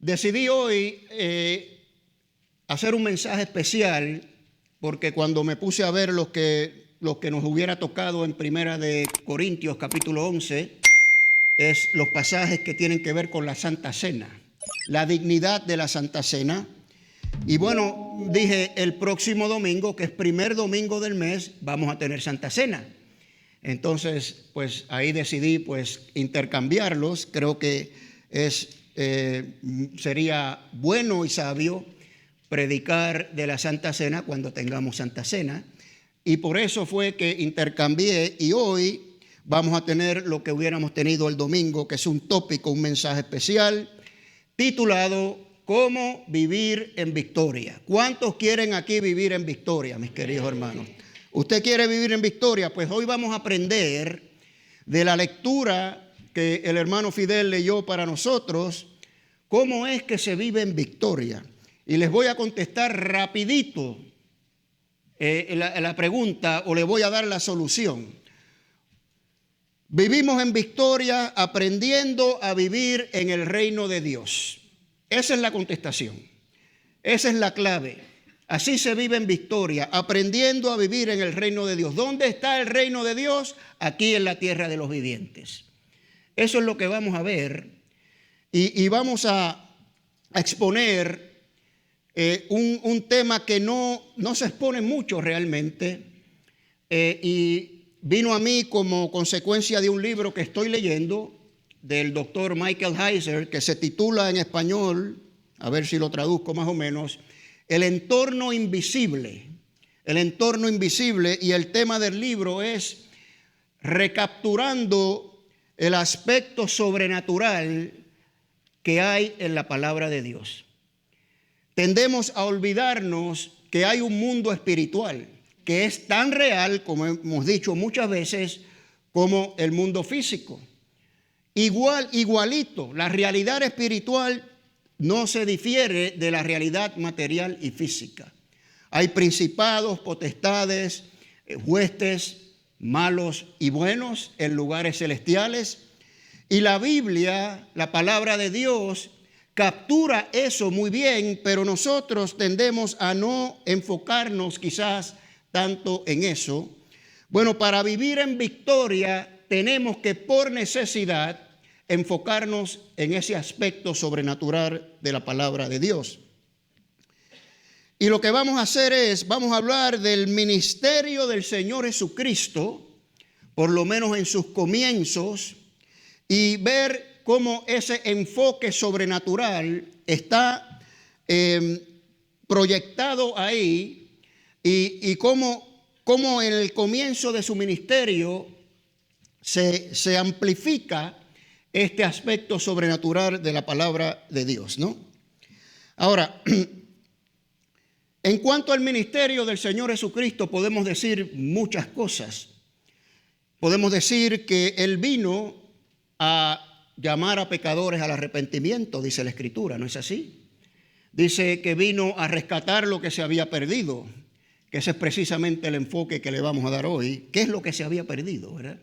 decidí hoy hacer un mensaje especial porque cuando me puse a ver lo que nos hubiera tocado en Primera de Corintios capítulo 11, es los pasajes que tienen que ver con la Santa Cena, la dignidad de la Santa Cena. Y bueno, dije, el próximo domingo, que es primer domingo del mes, vamos a tener Santa Cena. Entonces, pues ahí decidí pues intercambiarlos. Creo que sería bueno y sabio predicar de la Santa Cena cuando tengamos Santa Cena. Y por eso fue que intercambié, y hoy vamos a tener lo que hubiéramos tenido el domingo, que es un tópico, un mensaje especial, titulado ¿Cómo vivir en victoria? ¿Cuántos quieren aquí vivir en victoria, mis queridos hermanos? ¿Usted quiere vivir en victoria? Pues hoy vamos a aprender de la lectura que el hermano Fidel leyó para nosotros, cómo es que se vive en victoria. Y les voy a contestar rapidito la pregunta, o le voy a dar la solución. Vivimos en victoria aprendiendo a vivir en el reino de Dios. Esa es la contestación. Esa es la clave. Así se vive en victoria, aprendiendo a vivir en el reino de Dios. ¿Dónde está el reino de Dios? Aquí en la tierra de los vivientes. Eso es lo que vamos a ver. Y vamos a exponer un tema que no se expone mucho realmente. Y vino a mí como consecuencia de un libro que estoy leyendo del doctor Michael Heiser, que se titula en español, a ver si lo traduzco más o menos, El entorno invisible. El entorno invisible, y el tema del libro es recapturando el aspecto sobrenatural que hay en la palabra de Dios. Tendemos a olvidarnos que hay un mundo espiritual que es tan real, como hemos dicho muchas veces, como el mundo físico. Igualito, la realidad espiritual no se difiere de la realidad material y física. Hay principados, potestades, huestes malos y buenos en lugares celestiales. Y la Biblia, la palabra de Dios, captura eso muy bien, pero nosotros tendemos a no enfocarnos quizás tanto en eso. Bueno, para vivir en victoria tenemos que por necesidad enfocarnos en ese aspecto sobrenatural de la palabra de Dios. Y lo que vamos a hacer es, vamos a hablar del ministerio del Señor Jesucristo, por lo menos en sus comienzos, y ver cómo ese enfoque sobrenatural está proyectado ahí, y cómo en el comienzo de su ministerio se amplifica este aspecto sobrenatural de la palabra de Dios, ¿no? Ahora, en cuanto al ministerio del Señor Jesucristo, podemos decir muchas cosas. Podemos decir que Él vino a llamar a pecadores al arrepentimiento, dice la Escritura, ¿no es así? Dice que vino a rescatar lo que se había perdido, que ese es precisamente el enfoque que le vamos a dar hoy. ¿Qué es lo que se había perdido, verdad?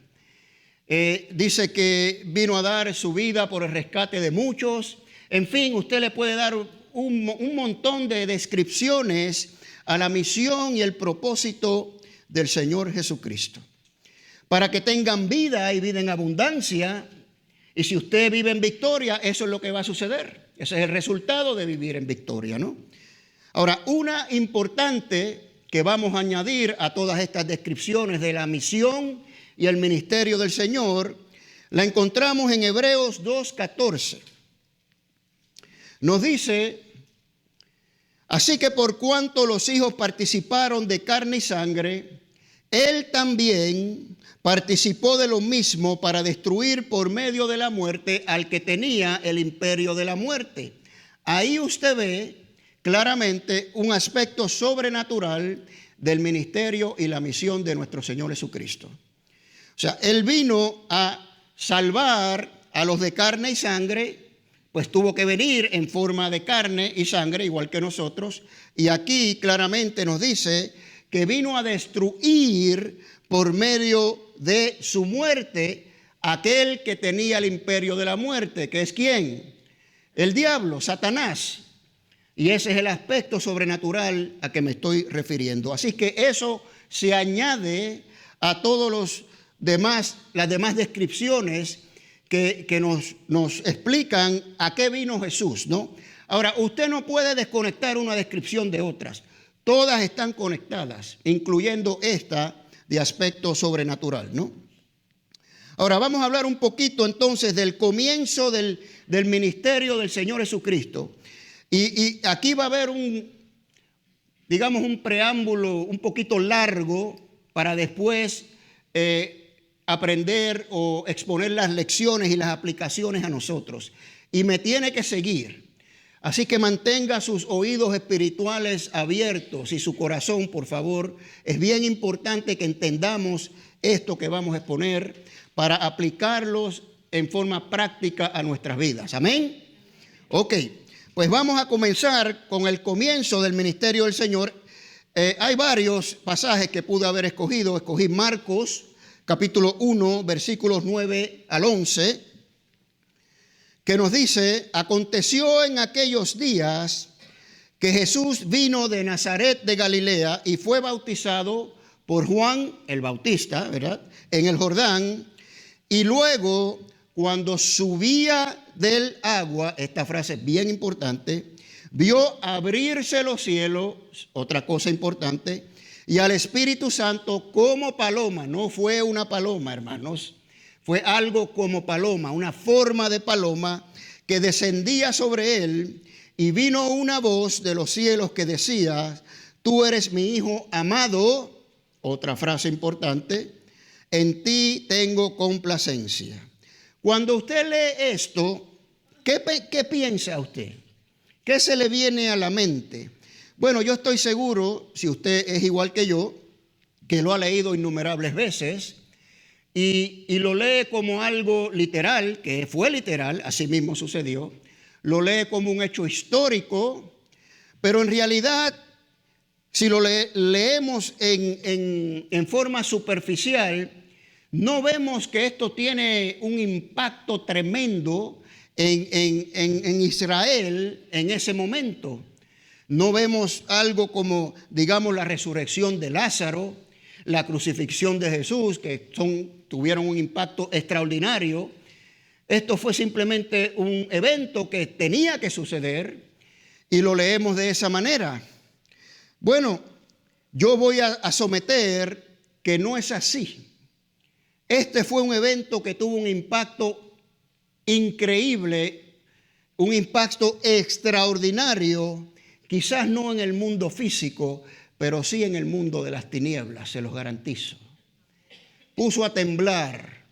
Dice que vino a dar su vida por el rescate de muchos. En fin, usted le puede dar un montón de descripciones a la misión y el propósito del Señor Jesucristo. Para que tengan vida y vida en abundancia. Y si usted vive en victoria, eso es lo que va a suceder. Ese es el resultado de vivir en victoria, ¿no? Ahora, una importante que vamos a añadir a todas estas descripciones de la misión y el ministerio del Señor, la encontramos en Hebreos 2:14. Nos dice: así que por cuanto los hijos participaron de carne y sangre, Él también participó de lo mismo para destruir por medio de la muerte al que tenía el imperio de la muerte. Ahí usted ve claramente un aspecto sobrenatural del ministerio y la misión de nuestro Señor Jesucristo. O sea, Él vino a salvar a los de carne y sangre, pues tuvo que venir en forma de carne y sangre, igual que nosotros. Y aquí claramente nos dice que vino a destruir por medio de su muerte aquel que tenía el imperio de la muerte, que es ¿quién? El diablo, Satanás. Y ese es el aspecto sobrenatural a que me estoy refiriendo. Así que eso se añade a todos las demás descripciones que nos explican a qué vino Jesús, ¿no? Ahora, usted no puede desconectar una descripción de otras. Todas están conectadas, incluyendo esta de aspecto sobrenatural, ¿no? Ahora, vamos a hablar un poquito entonces del comienzo del ministerio del Señor Jesucristo. Y aquí va a haber un preámbulo un poquito largo para después aprender o exponer las lecciones y las aplicaciones a nosotros. Y me tiene que seguir. Así que mantenga sus oídos espirituales abiertos y su corazón, por favor. Es bien importante que entendamos esto que vamos a exponer para aplicarlos en forma práctica a nuestras vidas. ¿Amén? Ok. Pues vamos a comenzar con el comienzo del ministerio del Señor. Hay varios pasajes que pude haber escogido. Escogí Marcos, capítulo 1, versículos 9 al 11, que nos dice: aconteció en aquellos días que Jesús vino de Nazaret de Galilea y fue bautizado por Juan el Bautista, ¿verdad?, en el Jordán. Y luego, cuando subía del agua, esta frase es bien importante, vio abrirse los cielos, otra cosa importante, y al Espíritu Santo como paloma. No fue una paloma, hermanos, fue algo como paloma, una forma de paloma que descendía sobre él, y vino una voz de los cielos que decía: tú eres mi Hijo amado, otra frase importante, en ti tengo complacencia. Cuando usted lee esto, ¿qué piensa usted? ¿Qué se le viene a la mente? Bueno, yo estoy seguro, si usted es igual que yo, que lo ha leído innumerables veces y lo lee como algo literal, que fue literal, así mismo sucedió. Lo lee como un hecho histórico, pero en realidad, si lo leemos en forma superficial, no vemos que esto tiene un impacto tremendo en Israel en ese momento. No vemos algo como, digamos, la resurrección de Lázaro, la crucifixión de Jesús, que tuvieron un impacto extraordinario. Esto fue simplemente un evento que tenía que suceder y lo leemos de esa manera. Bueno, yo voy a someter que no es así. Este fue un evento que tuvo un impacto increíble, un impacto extraordinario, quizás no en el mundo físico, pero sí en el mundo de las tinieblas, se los garantizo. Puso a temblar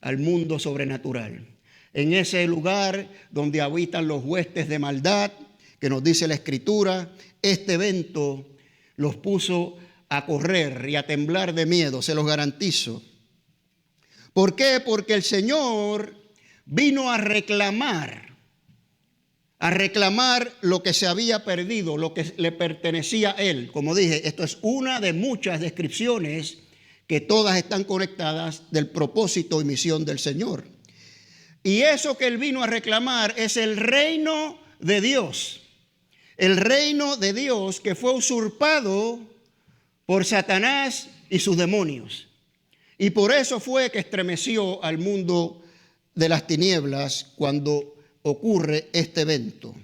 al mundo sobrenatural. En ese lugar donde habitan los huestes de maldad, que nos dice la Escritura, este evento los puso a correr y a temblar de miedo, se los garantizo. ¿Por qué? Porque el Señor vino a reclamar lo que se había perdido, lo que le pertenecía a Él. Como dije, esto es una de muchas descripciones que todas están conectadas del propósito y misión del Señor. Y eso que Él vino a reclamar es el reino de Dios. El reino de Dios que fue usurpado por Satanás y sus demonios. Y por eso fue que estremeció al mundo de las tinieblas cuando ocurre este evento.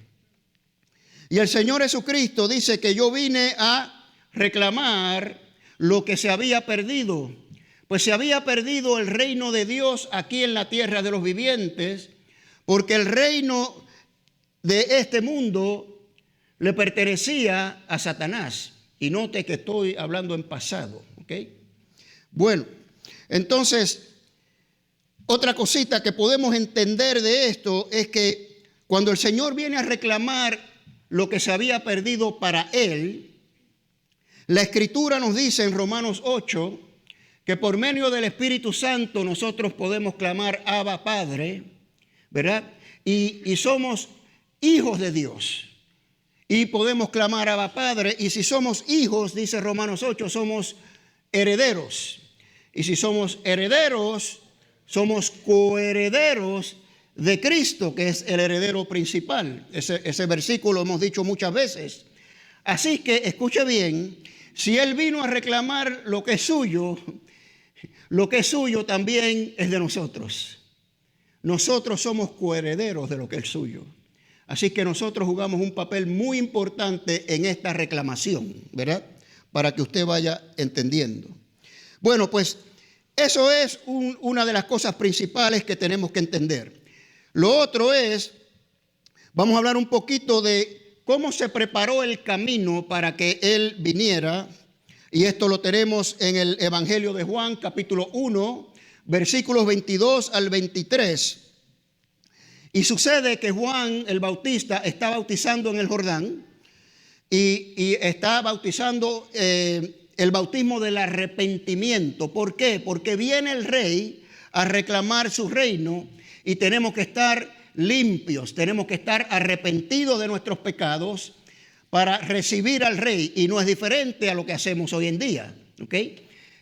Y el Señor Jesucristo dice que yo vine a reclamar lo que se había perdido. Pues se había perdido el reino de Dios aquí en la tierra de los vivientes, porque el reino de este mundo le pertenecía a Satanás. Y note que estoy hablando en pasado, ¿ok? Bueno, entonces, otra cosita que podemos entender de esto es que cuando el Señor viene a reclamar lo que se había perdido para Él, la Escritura nos dice en Romanos 8 que por medio del Espíritu Santo nosotros podemos clamar Abba Padre, ¿verdad? Y somos hijos de Dios. Y podemos clamar Abba Padre, y si somos hijos, dice Romanos 8, somos herederos. Y si somos herederos, somos coherederos de Cristo, que es el heredero principal. Ese versículo hemos dicho muchas veces. Así que escuche bien, si Él vino a reclamar lo que es suyo también es de nosotros. Nosotros somos coherederos de lo que es suyo. Así que nosotros jugamos un papel muy importante en esta reclamación, ¿verdad? Para que usted vaya entendiendo. Bueno, pues eso es una de las cosas principales que tenemos que entender. Lo otro es, vamos a hablar un poquito de cómo se preparó el camino para que Él viniera. Y esto lo tenemos en el Evangelio de Juan, capítulo 1, versículos 22 al 23. Y sucede que Juan el Bautista está bautizando en el Jordán y está bautizando el bautismo del arrepentimiento. ¿Por qué? Porque viene el rey a reclamar su reino y tenemos que estar limpios, tenemos que estar arrepentidos de nuestros pecados para recibir al rey, y no es diferente a lo que hacemos hoy en día, ¿ok?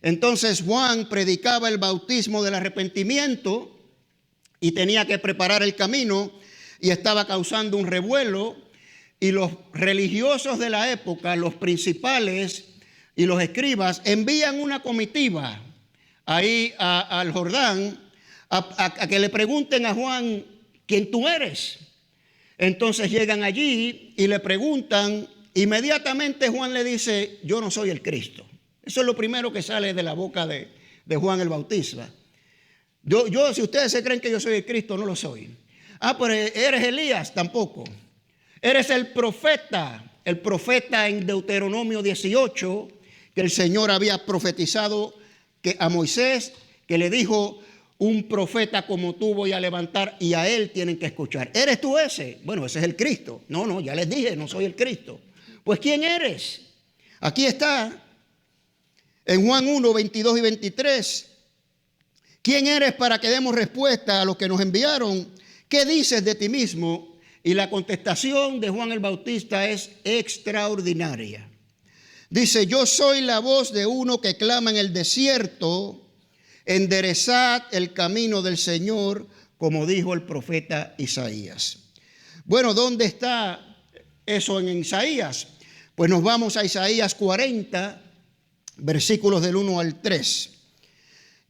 Entonces Juan predicaba el bautismo del arrepentimiento y tenía que preparar el camino y estaba causando un revuelo, y los religiosos de la época, los principales y los escribas, envían una comitiva ahí al Jordán a que le pregunten a Juan quién tú eres. Entonces llegan allí y le preguntan. Inmediatamente Juan le dice: yo no soy el Cristo. Eso es lo primero que sale de la boca de Juan el Bautista. Yo, si ustedes se creen que yo soy el Cristo, no lo soy. Pero eres Elías, tampoco. Eres el profeta en Deuteronomio 18, que el Señor había profetizado a Moisés, que le dijo: un profeta como tú voy a levantar y a él tienen que escuchar. ¿Eres tú ese? Bueno, ese es el Cristo. No, ya les dije, no soy el Cristo. Pues ¿quién eres? Aquí está, en Juan 1, 22 y 23. ¿Quién eres para que demos respuesta a los que nos enviaron? ¿Qué dices de ti mismo? Y la contestación de Juan el Bautista es extraordinaria. Dice: yo soy la voz de uno que clama en el desierto, enderezad el camino del Señor, como dijo el profeta Isaías. Bueno, ¿dónde está eso en Isaías? Pues nos vamos a Isaías 40, versículos del 1 al 3.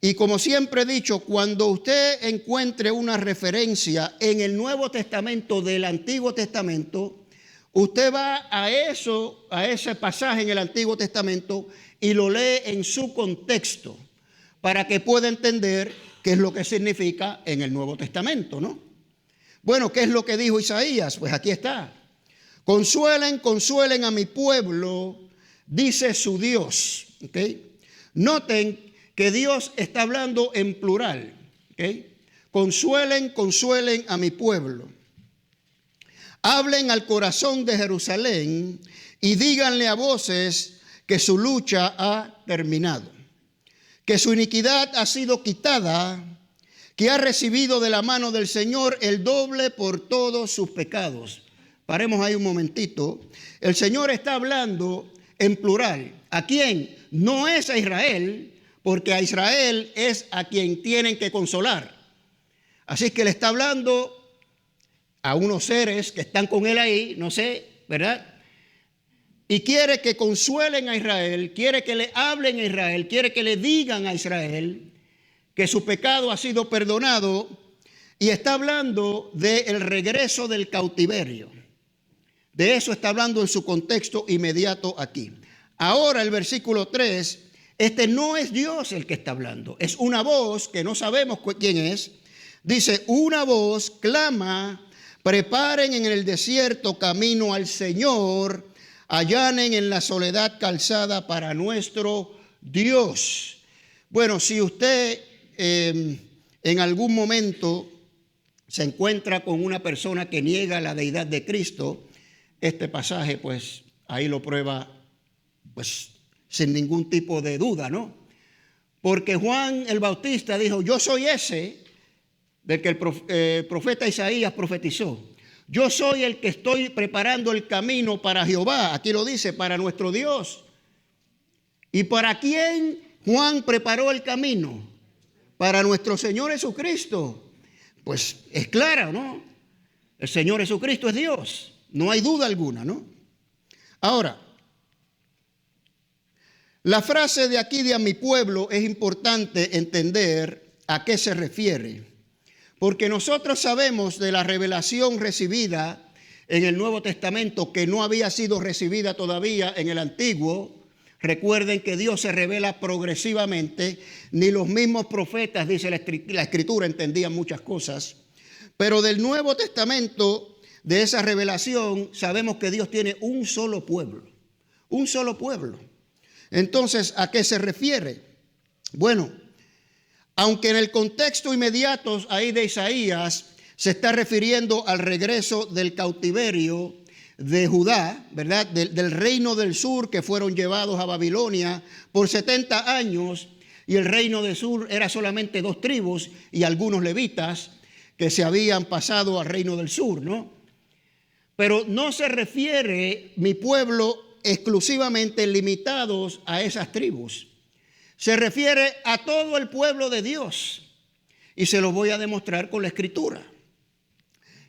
Y como siempre he dicho, cuando usted encuentre una referencia en el Nuevo Testamento del Antiguo Testamento, usted va a ese pasaje en el Antiguo Testamento y lo lee en su contexto, para que pueda entender qué es lo que significa en el Nuevo Testamento, ¿no? Bueno, ¿qué es lo que dijo Isaías? Pues aquí está. Consuelen, consuelen a mi pueblo, dice su Dios. ¿Okay? Noten que Dios está hablando en plural. ¿Okay? Consuelen, consuelen a mi pueblo. Hablen al corazón de Jerusalén y díganle a voces que su lucha ha terminado, que su iniquidad ha sido quitada, que ha recibido de la mano del Señor el doble por todos sus pecados. Paremos ahí un momentito. El Señor está hablando en plural. ¿A quién? No es a Israel, porque a Israel es a quien tienen que consolar. Así que le está hablando a unos seres que están con él ahí, no sé, ¿verdad? Y quiere que consuelen a Israel, quiere que le hablen a Israel, quiere que le digan a Israel que su pecado ha sido perdonado, y está hablando del regreso del cautiverio. De eso está hablando en su contexto inmediato aquí. Ahora el versículo 3, no es Dios el que está hablando, es una voz que no sabemos quién es. Dice: una voz clama, preparen en el desierto camino al Señor, allanen en la soledad calzada para nuestro Dios. Bueno, si usted en algún momento se encuentra con una persona que niega la deidad de Cristo, este pasaje pues ahí lo prueba pues sin ningún tipo de duda, ¿no? Porque Juan el Bautista dijo: yo soy ese del que el profeta Isaías profetizó. Yo soy el que estoy preparando el camino para Jehová. Aquí lo dice, para nuestro Dios. ¿Y para quién Juan preparó el camino? Para nuestro Señor Jesucristo. pues es clara, ¿no? El Señor Jesucristo es Dios, no hay duda alguna, ¿no? Ahora, la frase de aquí de a mi pueblo es importante entender a qué se refiere, porque nosotros sabemos de la revelación recibida en el Nuevo Testamento que no había sido recibida todavía en el Antiguo. Recuerden que Dios se revela progresivamente, ni los mismos profetas, dice la Escritura, entendían muchas cosas, pero del Nuevo Testamento, de esa revelación, sabemos que Dios tiene un solo pueblo, un solo pueblo. Entonces, ¿a qué se refiere? Bueno, aunque en el contexto inmediato ahí de Isaías se está refiriendo al regreso del cautiverio de Judá, ¿verdad? Del reino del sur que fueron llevados a Babilonia por 70 años, y el reino del sur era solamente 2 tribus y algunos levitas que se habían pasado al reino del sur, ¿no? Pero no se refiere mi pueblo exclusivamente limitados a esas tribus. Se refiere a todo el pueblo de Dios. Y se lo voy a demostrar con la Escritura.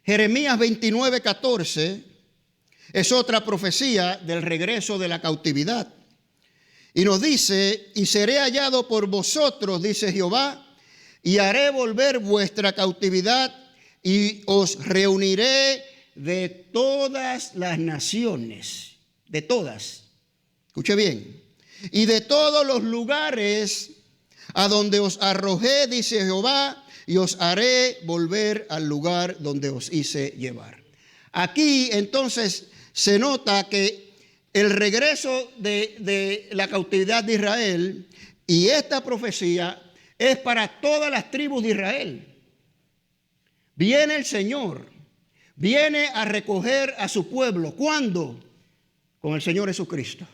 Jeremías 29:14 es otra profecía del regreso de la cautividad. Y nos dice, y seré hallado por vosotros, dice Jehová, y haré volver vuestra cautividad y os reuniré de todas las naciones. De todas. Escuche bien. Y de todos los lugares a donde os arrojé, dice Jehová, y os haré volver al lugar donde os hice llevar. Aquí entonces se nota que el regreso de la cautividad de Israel y esta profecía es para todas las tribus de Israel. Viene el Señor, viene a recoger a su pueblo. ¿Cuándo? Con el Señor Jesucristo.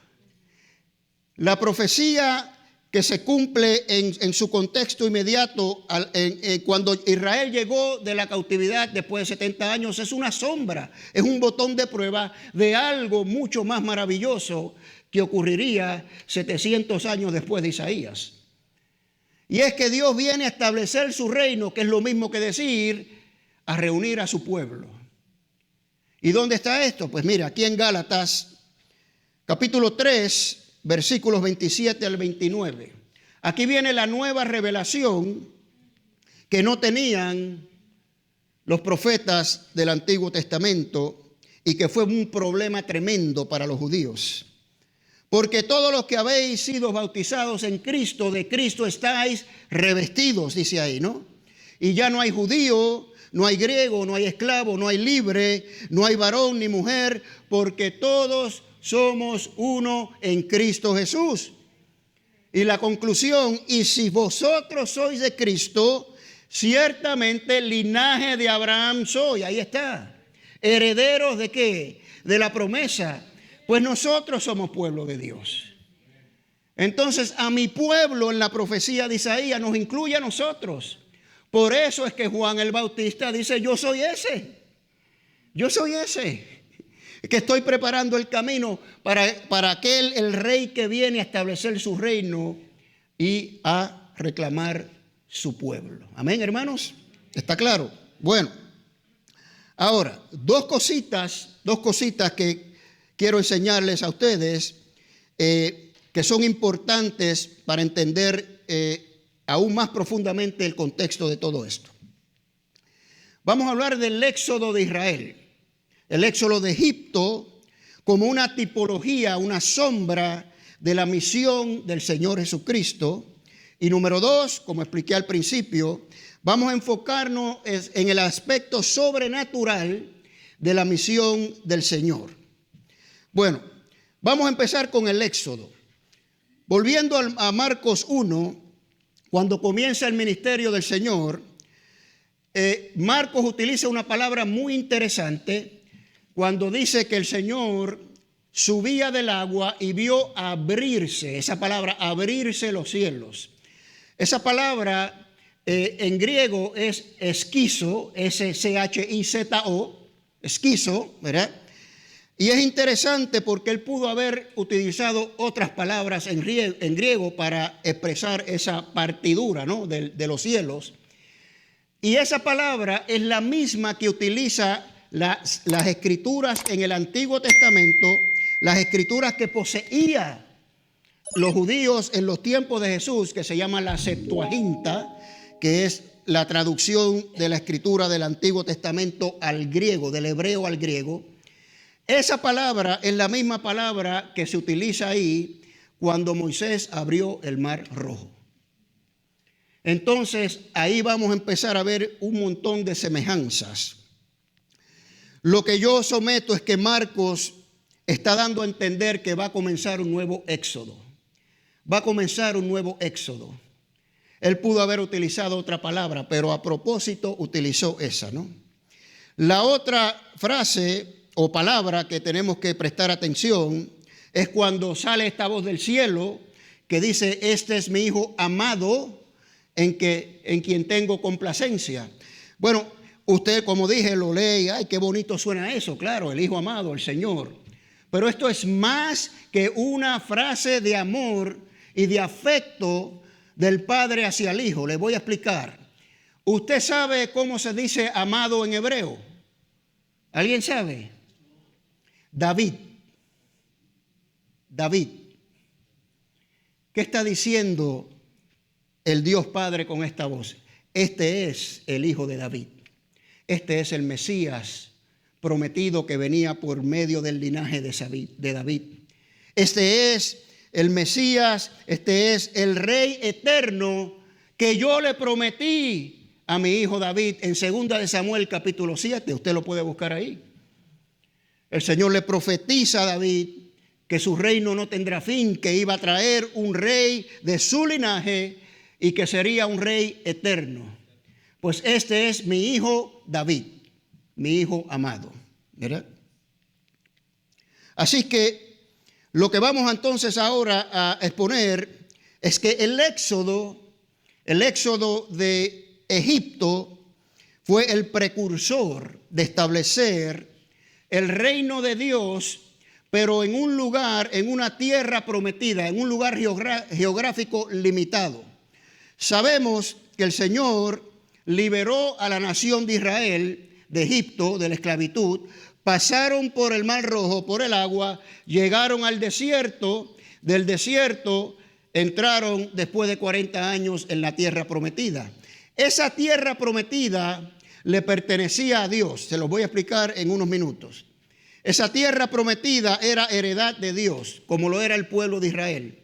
La profecía que se cumple en su contexto inmediato cuando Israel llegó de la cautividad después de 70 años es una sombra, es un botón de prueba de algo mucho más maravilloso que ocurriría 700 años después de Isaías. Y es que Dios viene a establecer su reino, que es lo mismo que decir a reunir a su pueblo. ¿Y dónde está esto? Pues mira, aquí en Gálatas capítulo 3, versículos 27 al 29. Aquí viene la nueva revelación que no tenían los profetas del Antiguo Testamento y que fue un problema tremendo para los judíos. Porque todos los que habéis sido bautizados en Cristo, de Cristo estáis revestidos, dice ahí, ¿no? Y ya no hay judío, no hay griego, no hay esclavo, no hay libre, no hay varón ni mujer, porque todos somos uno en Cristo Jesús. Y la conclusión, y si vosotros sois de Cristo, ciertamente linaje de Abraham soy. Ahí está. ¿Herederos de qué? De la promesa. Pues nosotros somos pueblo de Dios. Entonces, a mi pueblo en la profecía de Isaías nos incluye a nosotros. Por eso es que Juan el Bautista dice, yo soy ese. Yo soy ese. Que estoy preparando el camino para aquel, el rey que viene a establecer su reino y a reclamar su pueblo. Amén, hermanos. ¿Está claro? Bueno, ahora, dos cositas que quiero enseñarles a ustedes que son importantes para entender aún más profundamente el contexto de todo esto. Vamos a hablar del éxodo de Israel. El éxodo de Egipto como una tipología, una sombra de la misión del Señor Jesucristo. Y número 2, como expliqué al principio, vamos a enfocarnos en el aspecto sobrenatural de la misión del Señor. Bueno, vamos a empezar con el éxodo. Volviendo a Marcos 1, cuando comienza el ministerio del Señor, Marcos utiliza una palabra muy interesante cuando dice que el Señor subía del agua y vio abrirse, esa palabra, abrirse los cielos. Esa palabra en griego es esquizo, S-C-H-I-Z-O, esquizo, ¿verdad? Y es interesante porque él pudo haber utilizado otras palabras en griego para expresar esa partidura, ¿no? de los cielos. Y esa palabra es la misma que utiliza las escrituras en el Antiguo Testamento, las escrituras que poseía los judíos en los tiempos de Jesús, que se llama la Septuaginta, que es la traducción de la escritura del Antiguo Testamento al griego, del hebreo al griego. Esa palabra es la misma palabra que se utiliza ahí cuando Moisés abrió el Mar Rojo. Entonces, ahí vamos a empezar a ver un montón de semejanzas. Lo que yo someto es que Marcos está dando a entender que va a comenzar un nuevo éxodo. Va a comenzar un nuevo éxodo. Él pudo haber utilizado otra palabra, pero a propósito utilizó esa, ¿no? La otra frase o palabra que tenemos que prestar atención es cuando sale esta voz del cielo que dice: este es mi hijo amado en quien tengo complacencia. Bueno, usted, como dije, lo lee y ¡ay, qué bonito suena eso! Claro, el hijo amado, el Señor. Pero esto es más que una frase de amor y de afecto del padre hacia el hijo. Le voy a explicar. ¿Usted sabe cómo se dice amado en hebreo? ¿Alguien sabe? David. David. ¿Qué está diciendo el Dios Padre con esta voz? Este es el hijo de David. Este es el Mesías prometido que venía por medio del linaje de David. Este es el Mesías, este es el Rey eterno que yo le prometí a mi hijo David en 2 de Samuel capítulo 7. Usted lo puede buscar ahí. El Señor le profetiza a David que su reino no tendrá fin, que iba a traer un rey de su linaje y que sería un rey eterno. Pues este es mi hijo David, mi hijo amado, ¿verdad? Así que lo que vamos entonces ahora a exponer es que el éxodo de Egipto fue el precursor de establecer el reino de Dios, pero en un lugar, en una tierra prometida, en un lugar geográfico limitado. Sabemos que el Señor liberó a la nación de Israel de Egipto, de la esclavitud, pasaron por el Mar Rojo, por el agua, llegaron al desierto, del desierto entraron después de 40 años en la tierra prometida. Esa tierra prometida le pertenecía a Dios, se los voy a explicar en unos minutos. Esa tierra prometida era heredad de Dios, como lo era el pueblo de Israel.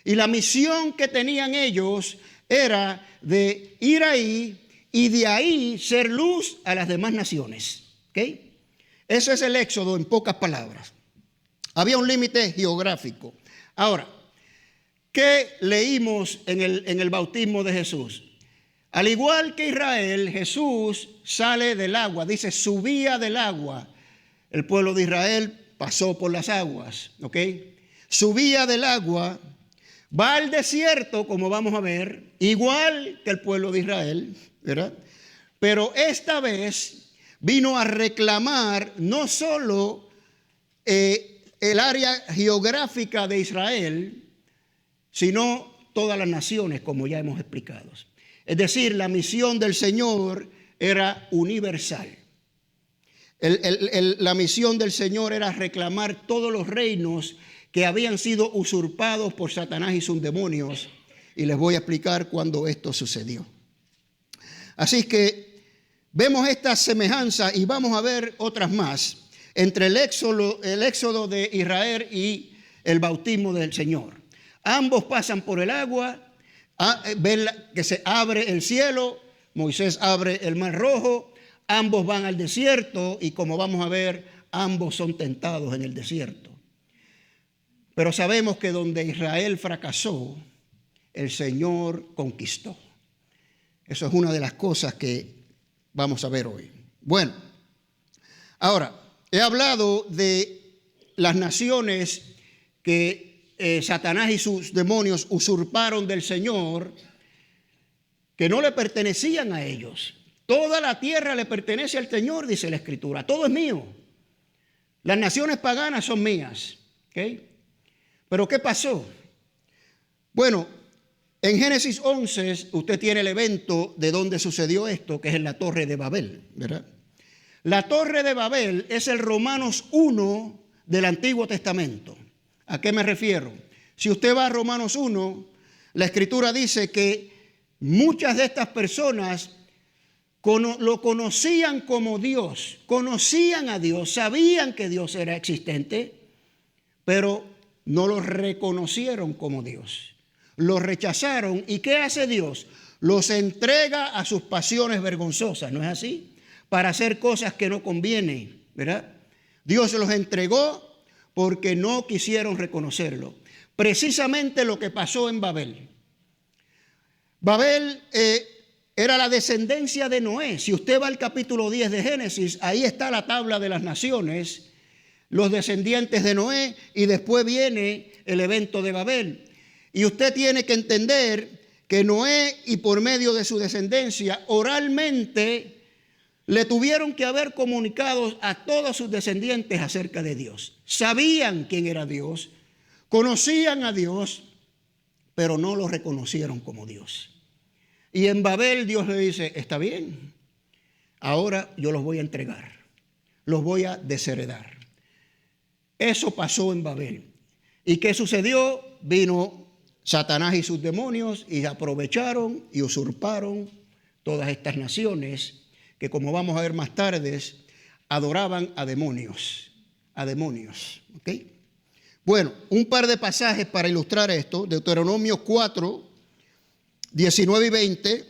Y la misión que tenían ellos era de ir ahí y de ahí ser luz a las demás naciones. ¿Okay? Eso es el éxodo en pocas palabras. Había un límite geográfico. Ahora, ¿qué leímos en el bautismo de Jesús? Al igual que Israel, Jesús sale del agua, dice subía del agua. El pueblo de Israel pasó por las aguas, ¿ok? Subía del agua, va al desierto, como vamos a ver, igual que el pueblo de Israel, ¿verdad? Pero esta vez vino a reclamar no solo el área geográfica de Israel, sino todas las naciones, como ya hemos explicado. Es decir, la misión del Señor era universal. La misión del Señor era reclamar todos los reinos que habían sido usurpados por Satanás y sus demonios. Y les voy a explicar cuándo esto sucedió. Así que vemos estas semejanzas y vamos a ver otras más entre el éxodo de Israel y el bautismo del Señor. Ambos pasan por el agua, ven que se abre el cielo, Moisés abre el Mar Rojo, ambos van al desierto y como vamos a ver, ambos son tentados en el desierto. Pero sabemos que donde Israel fracasó, el Señor conquistó. Eso es una de las cosas que vamos a ver hoy. Bueno, ahora, he hablado de las naciones que Satanás y sus demonios usurparon del Señor, que no le pertenecían a ellos. Toda la tierra le pertenece al Señor, dice la Escritura. Todo es mío. Las naciones paganas son mías. ¿Okay? Pero ¿qué pasó? Bueno, En Génesis 11 usted tiene el evento de donde sucedió esto, que es en la Torre de Babel, ¿verdad? La Torre de Babel es el Romanos 1 del Antiguo Testamento. ¿A qué me refiero? Si usted va a Romanos 1, la Escritura dice que muchas de estas personas lo conocían como Dios, conocían a Dios, sabían que Dios era existente, pero no lo reconocieron como Dios. Lo rechazaron. ¿Y qué hace Dios? Los entrega a sus pasiones vergonzosas, ¿no es así? Para hacer cosas que no convienen, ¿verdad? Dios los entregó porque no quisieron reconocerlo. Precisamente lo que pasó en Babel. Babel era la descendencia de Noé. Si usted va al capítulo 10 de Génesis, ahí está la tabla de las naciones, los descendientes de Noé, y después viene el evento de Babel. Y usted tiene que entender que Noé, y por medio de su descendencia, oralmente le tuvieron que haber comunicado a todos sus descendientes acerca de Dios. Sabían quién era Dios, conocían a Dios, pero no lo reconocieron como Dios. Y en Babel Dios le dice, está bien, ahora yo los voy a entregar, los voy a desheredar. Eso pasó en Babel. ¿Y qué sucedió? Vino Satanás y sus demonios y aprovecharon y usurparon todas estas naciones que, como vamos a ver más tarde, adoraban a demonios. A demonios. ¿Ok? Bueno, un par de pasajes para ilustrar esto. Deuteronomio 4, 19 y 20.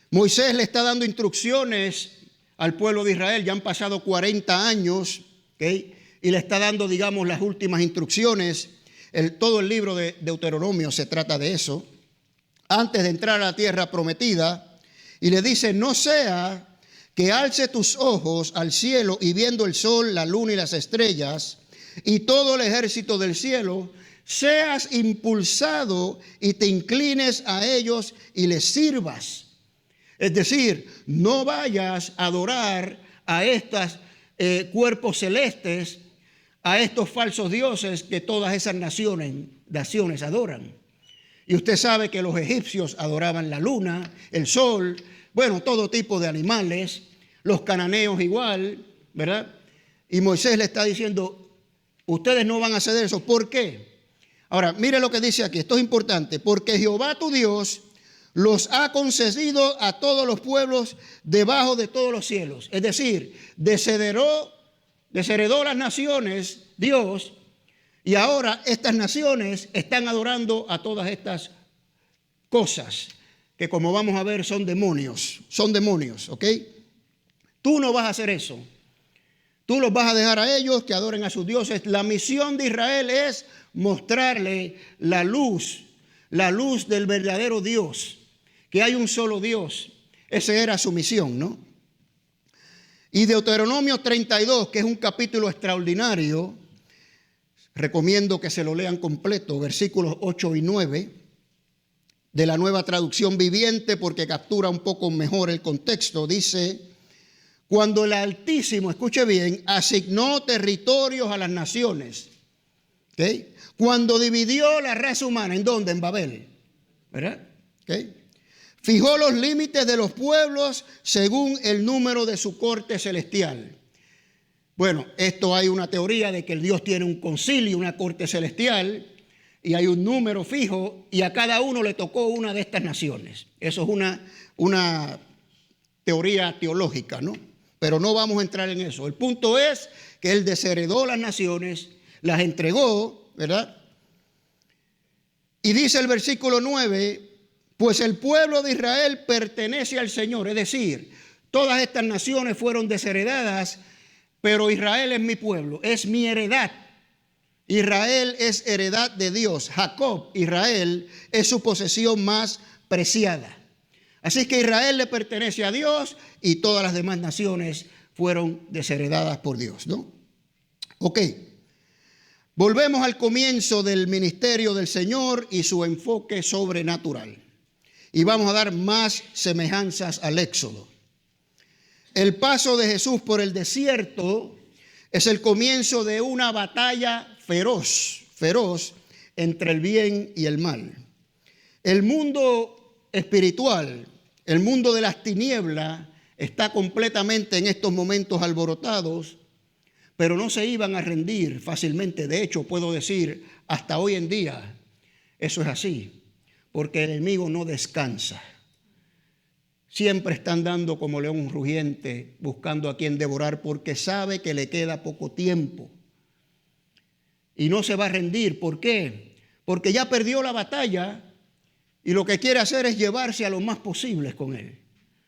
Moisés le está dando instrucciones al pueblo de Israel. Ya han pasado 40 años. ¿Ok? Y le está dando, digamos, las últimas instrucciones. Todo el libro de Deuteronomio se trata de eso. Antes de entrar a la tierra prometida. Y le dice, no sea que alce tus ojos al cielo y viendo el sol, la luna y las estrellas y todo el ejército del cielo, seas impulsado y te inclines a ellos y les sirvas. Es decir, no vayas a adorar a estos cuerpos celestes, a estos falsos dioses que todas esas naciones adoran. Y usted sabe que los egipcios adoraban la luna, el sol, bueno, todo tipo de animales, los cananeos igual, ¿verdad? Y Moisés le está diciendo, ustedes no van a hacer eso. ¿Por qué? Ahora, mire lo que dice aquí, esto es importante. Porque Jehová tu Dios los ha concedido a todos los pueblos debajo de todos los cielos. Es decir, desheredó las naciones Dios, y ahora estas naciones están adorando a todas estas cosas que, como vamos a ver, son demonios, ¿ok? Tú no vas a hacer eso. Tú los vas a dejar a ellos que adoren a sus dioses. La misión de Israel es mostrarle la luz del verdadero Dios, que hay un solo Dios. Esa era su misión, ¿no? Y Deuteronomio 32, que es un capítulo extraordinario, recomiendo que se lo lean completo, versículos 8 y 9, de la Nueva Traducción Viviente, porque captura un poco mejor el contexto. Dice, cuando el Altísimo, escuche bien, asignó territorios a las naciones, ¿okay? Cuando dividió la raza humana, ¿en dónde? En Babel, ¿verdad? ¿Okay? Fijó los límites de los pueblos según el número de su corte celestial. Bueno, esto hay una teoría de que el Dios tiene un concilio, una corte celestial, y hay un número fijo, y a cada uno le tocó una de estas naciones. Eso es una teoría teológica, ¿no? Pero no vamos a entrar en eso. El punto es que él desheredó las naciones, las entregó, ¿verdad? Y dice el versículo 9, pues el pueblo de Israel pertenece al Señor. Es decir, todas estas naciones fueron desheredadas, pero Israel es mi pueblo, es mi heredad. Israel es heredad de Dios. Jacob, Israel, es su posesión más preciada. Así que Israel le pertenece a Dios y todas las demás naciones fueron desheredadas por Dios, ¿no? Ok. Volvemos al comienzo del ministerio del Señor y su enfoque sobrenatural. Y vamos a dar más semejanzas al Éxodo. El paso de Jesús por el desierto es el comienzo de una batalla feroz entre el bien y el mal. El mundo espiritual, el mundo de las tinieblas, está completamente en estos momentos alborotados, pero no se iban a rendir fácilmente. De hecho, puedo decir, hasta hoy en día, eso es así, porque el enemigo no descansa. Siempre están dando como león rugiente, buscando a quien devorar, porque sabe que le queda poco tiempo. Y no se va a rendir. ¿Por qué? Porque ya perdió la batalla y lo que quiere hacer es llevarse a los más posibles con él.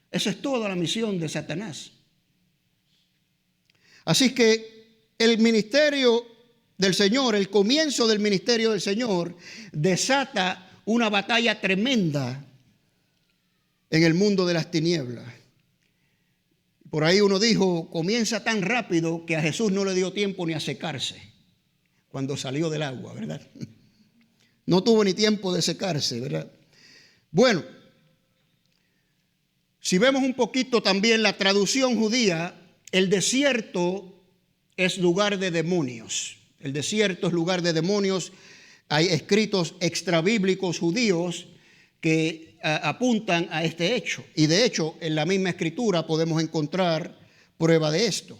Esa es toda la misión de Satanás. Así que el ministerio del Señor, el comienzo del ministerio del Señor, desata una batalla tremenda en el mundo de las tinieblas. Por ahí uno dijo, comienza tan rápido que a Jesús no le dio tiempo ni a secarse cuando salió del agua, ¿verdad? No tuvo ni tiempo de secarse, ¿verdad? Bueno, si vemos un poquito también la traducción judía, el desierto es lugar de demonios. El desierto es lugar de demonios. Hay escritos extrabíblicos judíos que apuntan a este hecho. Y de hecho, en la misma escritura podemos encontrar prueba de esto.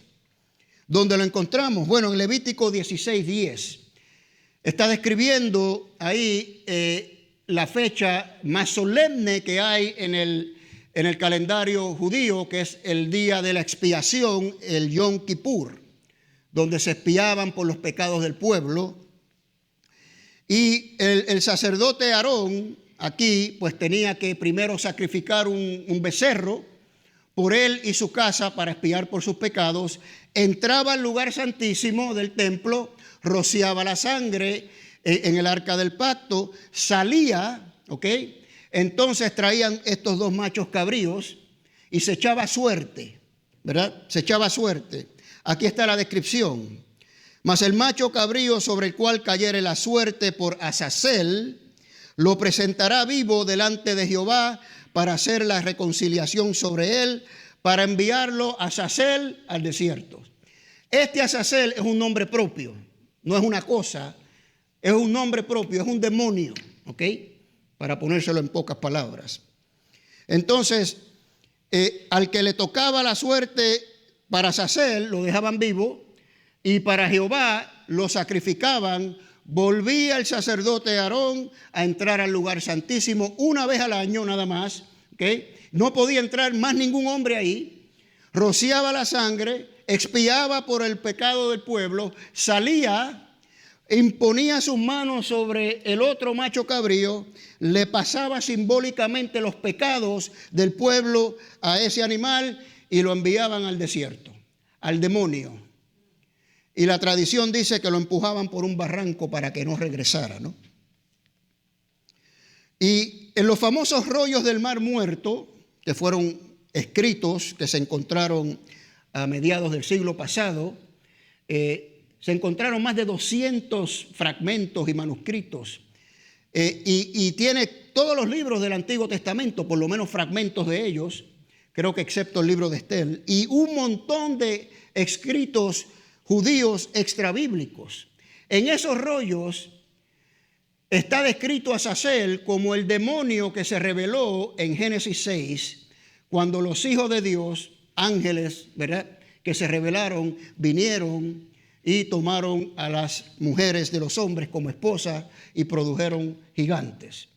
¿Dónde lo encontramos? Bueno, en Levítico 16:10. Está describiendo ahí la fecha más solemne que hay en el calendario judío, que es el día de la expiación, el Yom Kippur, donde se expiaban por los pecados del pueblo. Y el sacerdote Aarón aquí pues tenía que primero sacrificar un becerro por él y su casa para expiar por sus pecados. Entraba al lugar santísimo del templo, rociaba la sangre en el arca del pacto, salía, ¿ok? Entonces traían estos dos machos cabríos y se echaba suerte, ¿verdad? Se echaba suerte. Aquí está la descripción. Mas el macho cabrío sobre el cual cayere la suerte por Azazel, lo presentará vivo delante de Jehová para hacer la reconciliación sobre él, para enviarlo a Azazel al desierto. Este Azazel es un nombre propio, no es una cosa, es un nombre propio, es un demonio, ¿ok? Para ponérselo en pocas palabras. Entonces, al que le tocaba la suerte para Azazel, lo dejaban vivo, y para Jehová lo sacrificaban. Volvía el sacerdote Aarón a entrar al lugar santísimo una vez al año nada más, ¿okay? No podía entrar más ningún hombre ahí. Rociaba la sangre, expiaba por el pecado del pueblo, salía, imponía sus manos sobre el otro macho cabrío, le pasaba simbólicamente los pecados del pueblo a ese animal y lo enviaban al desierto, al demonio. Y la tradición dice que lo empujaban por un barranco para que no regresara, ¿no? Y en los famosos rollos del Mar Muerto, que fueron escritos, que se encontraron a mediados del siglo pasado, se encontraron más de 200 fragmentos y manuscritos. Y tiene todos los libros del Antiguo Testamento, por lo menos fragmentos de ellos, creo que excepto el libro de Estel, y un montón de escritos judíos extrabíblicos. En esos rollos está descrito a Azazel como el demonio que se reveló en Génesis 6, cuando los hijos de Dios, ángeles, ¿verdad?, que se rebelaron, vinieron y tomaron a las mujeres de los hombres como esposas y produjeron gigantes.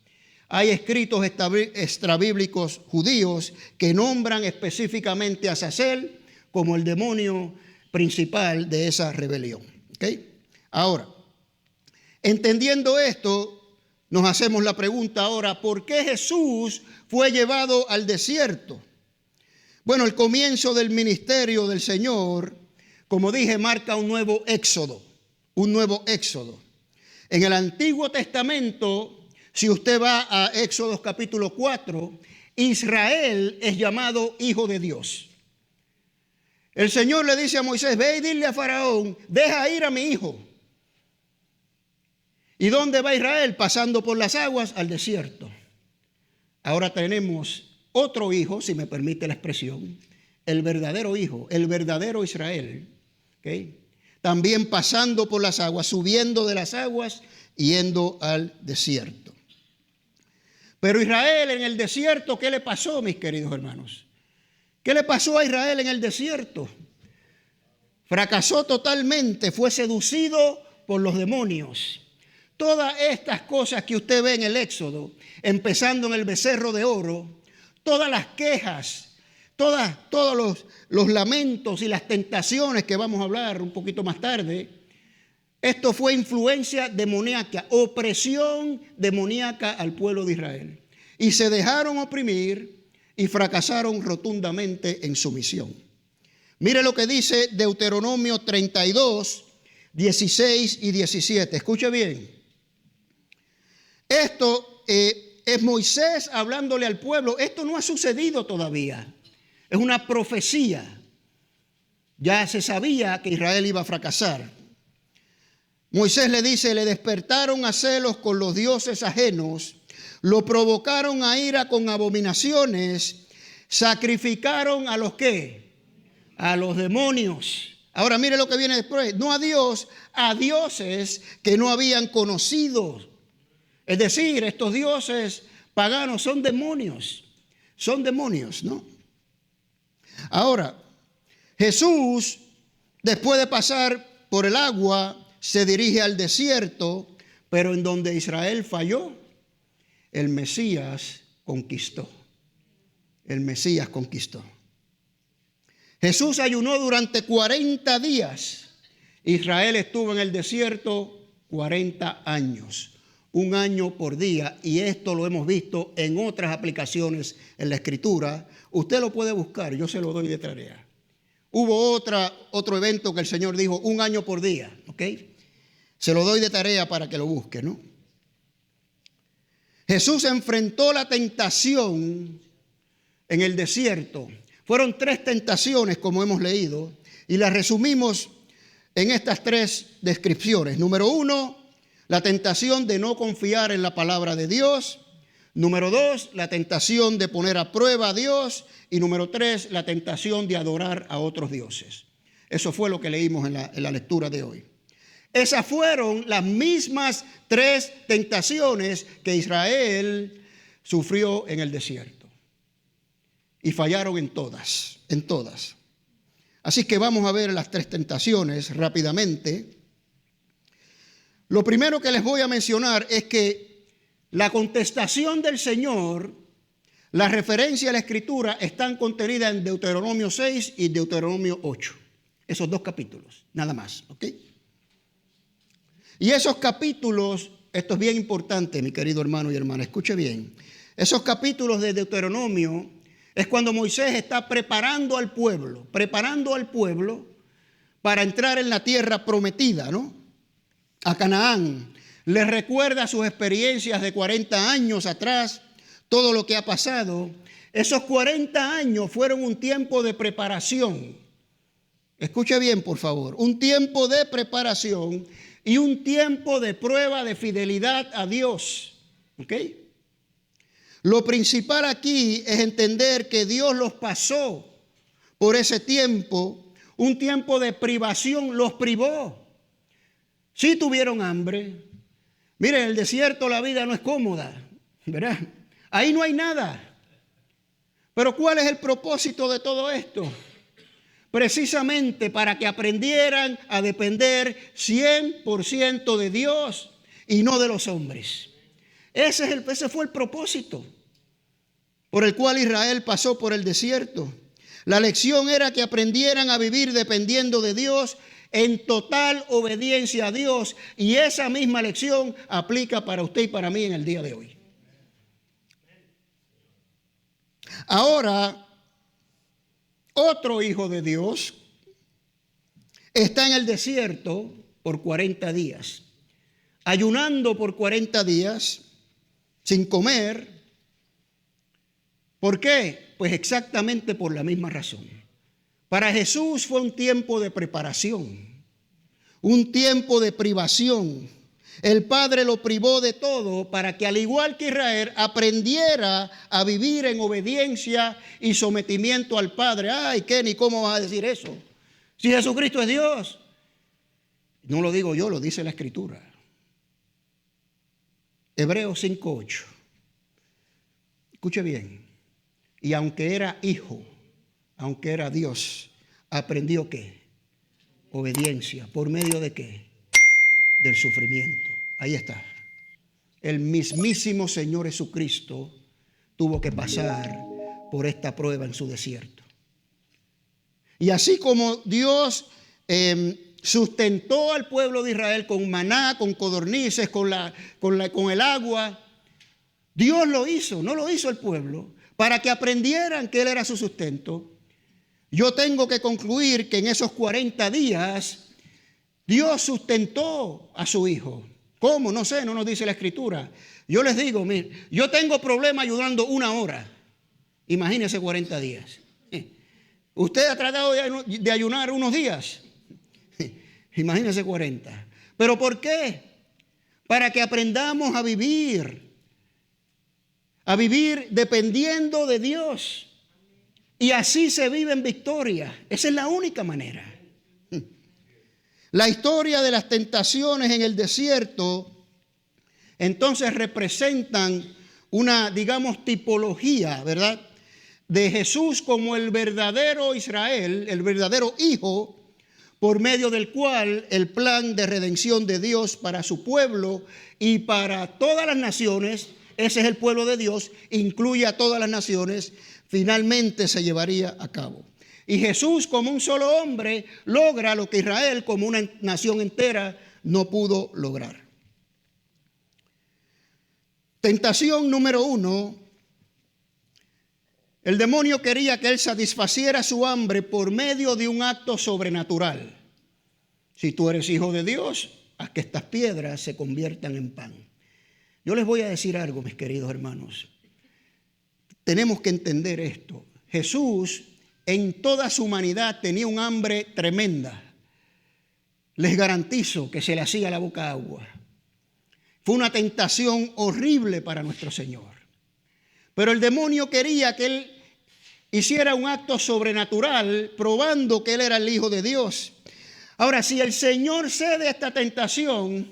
Hay escritos extrabíblicos judíos que nombran específicamente a Azazel como el demonio principal de esa rebelión. ¿Okay? Ahora, entendiendo esto, nos hacemos la pregunta ahora, ¿por qué Jesús fue llevado al desierto? Bueno, el comienzo del ministerio del Señor, como dije, marca un nuevo éxodo, un nuevo éxodo. En el Antiguo Testamento, si usted va a Éxodo capítulo 4, Israel es llamado hijo de Dios. El Señor le dice a Moisés, ve y dile a Faraón, deja ir a mi hijo. ¿Y dónde va Israel? Pasando por las aguas al desierto. Ahora tenemos otro hijo, si me permite la expresión, el verdadero hijo, el verdadero Israel, ¿okay? También pasando por las aguas, subiendo de las aguas, yendo al desierto. Pero Israel en el desierto, ¿qué le pasó, mis queridos hermanos? ¿Qué le pasó a Israel en el desierto? Fracasó totalmente, fue seducido por los demonios. Todas estas cosas que usted ve en el Éxodo, empezando en el becerro de oro, todas las quejas, todos los lamentos y las tentaciones que vamos a hablar un poquito más tarde, esto fue influencia demoníaca, opresión demoníaca al pueblo de Israel. Y se dejaron oprimir y fracasaron rotundamente en su misión. Mire lo que dice Deuteronomio 32, 16 y 17. Escuche bien. Esto es Moisés hablándole al pueblo. Esto no ha sucedido todavía. Es una profecía. Ya se sabía que Israel iba a fracasar. Moisés le dice, le despertaron a celos con los dioses ajenos, lo provocaron a ira con abominaciones, sacrificaron a los ¿qué? A los demonios. Ahora mire lo que viene después. No a Dios, a dioses que no habían conocido. Es decir, estos dioses paganos son demonios. Son demonios, ¿no? Ahora, Jesús, después de pasar por el agua, se dirige al desierto, pero en donde Israel falló, el Mesías conquistó. El Mesías conquistó. Jesús ayunó durante 40 días. Israel estuvo en el desierto 40 años. Un año por día. Y esto lo hemos visto en otras aplicaciones en la Escritura. Usted lo puede buscar, yo se lo doy de tarea. Hubo otro evento que el Señor dijo, un año por día. ¿Ok? Se lo doy de tarea para que lo busque, ¿no? Jesús enfrentó la tentación en el desierto. Fueron 3 tentaciones, como hemos leído, y las resumimos en estas 3 descripciones. Número 1, la tentación de no confiar en la palabra de Dios. Número 2, la tentación de poner a prueba a Dios. Y número 3, la tentación de adorar a otros dioses. Eso fue lo que leímos en la lectura de hoy. Esas fueron las mismas 3 tentaciones que Israel sufrió en el desierto. Y fallaron en todas, en todas. Así que vamos a ver las 3 tentaciones rápidamente. Lo primero que les voy a mencionar es que la contestación del Señor, la referencia a la Escritura están contenidas en Deuteronomio 6 y Deuteronomio 8. Esos 2 capítulos, nada más, ¿ok? Y esos capítulos, esto es bien importante, mi querido hermano y hermana, escuche bien. Esos capítulos de Deuteronomio es cuando Moisés está preparando al pueblo para entrar en la tierra prometida, ¿no? A Canaán. Les recuerda sus experiencias de 40 años atrás, todo lo que ha pasado. Esos 40 años fueron un tiempo de preparación. Escuche bien, por favor. Un tiempo de preparación y un tiempo de prueba de fidelidad a Dios. ¿Ok? Lo principal aquí es entender que Dios los pasó por ese tiempo, un tiempo de privación, los privó. Sí tuvieron hambre. Miren, en el desierto la vida no es cómoda, ¿verdad? Ahí no hay nada. Pero ¿cuál es el propósito de todo esto? Precisamente para que aprendieran a depender 100% de Dios y no de los hombres. Ese fue el propósito por el cual Israel pasó por el desierto. La lección era que aprendieran a vivir dependiendo de Dios, en total obediencia a Dios. Y esa misma lección aplica para usted y para mí en el día de hoy. Ahora, otro hijo de Dios está en el desierto por 40 días, ayunando por 40 días, sin comer. ¿Por qué? Pues exactamente por la misma razón. Para Jesús fue un tiempo de preparación, un tiempo de privación. El Padre lo privó de todo para que, al igual que Israel, aprendiera a vivir en obediencia y sometimiento al Padre. Ay, Kenny, ¿cómo vas a decir eso? Si Jesucristo es Dios. No lo digo yo, lo dice la Escritura. Hebreos 5:8. Escuche bien. Y aunque era hijo, aunque era Dios, aprendió ¿qué? Obediencia. ¿Por medio de qué? Del sufrimiento. Ahí está. El mismísimo Señor Jesucristo tuvo que pasar por esta prueba en su desierto. Y así como Dios sustentó al pueblo de Israel con maná, con codornices, con el agua, Dios lo hizo, no lo hizo el pueblo, para que aprendieran que Él era su sustento. Yo tengo que concluir que en esos 40 días Dios sustentó a su hijo. ¿Cómo? No sé, no nos dice la Escritura. Yo les digo, mire, yo tengo problema ayudando 1 hora. Imagínense 40 días. ¿Usted ha tratado de ayunar unos días? Imagínense 40. ¿Pero por qué? Para que aprendamos a vivir dependiendo de Dios. Y así se vive en victoria. Esa es la única manera. La historia de las tentaciones en el desierto entonces representan una, digamos, tipología, ¿verdad?, de Jesús como el verdadero Israel, el verdadero Hijo, por medio del cual el plan de redención de Dios para su pueblo y para todas las naciones, ese es el pueblo de Dios, incluye a todas las naciones, finalmente se llevaría a cabo. Y Jesús como un solo hombre logra lo que Israel como una nación entera no pudo lograr. Tentación número 1. El demonio quería que él satisfaciera su hambre por medio de un acto sobrenatural. Si tú eres hijo de Dios, haz que estas piedras se conviertan en pan. Yo les voy a decir algo, mis queridos hermanos. Tenemos que entender esto. Jesús en toda su humanidad tenía un hambre tremenda. Les garantizo que se le hacía la boca agua. Fue una tentación horrible para nuestro Señor. Pero el demonio quería que él hiciera un acto sobrenatural, probando que él era el Hijo de Dios. Ahora, si el Señor cede a esta tentación,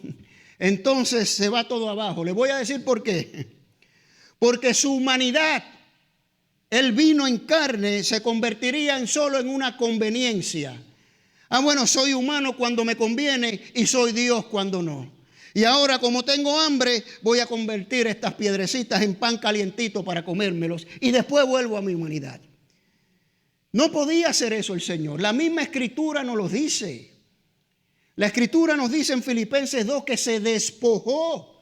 entonces se va todo abajo. Le voy a decir por qué. Porque su humanidad, Él vino en carne, se convertiría solo en una conveniencia. Bueno, soy humano cuando me conviene y soy Dios cuando no. Y ahora, como tengo hambre, voy a convertir estas piedrecitas en pan calientito para comérmelos y después vuelvo a mi humanidad. No podía hacer eso el Señor. La misma Escritura nos lo dice. La Escritura nos dice en Filipenses 2 que se despojó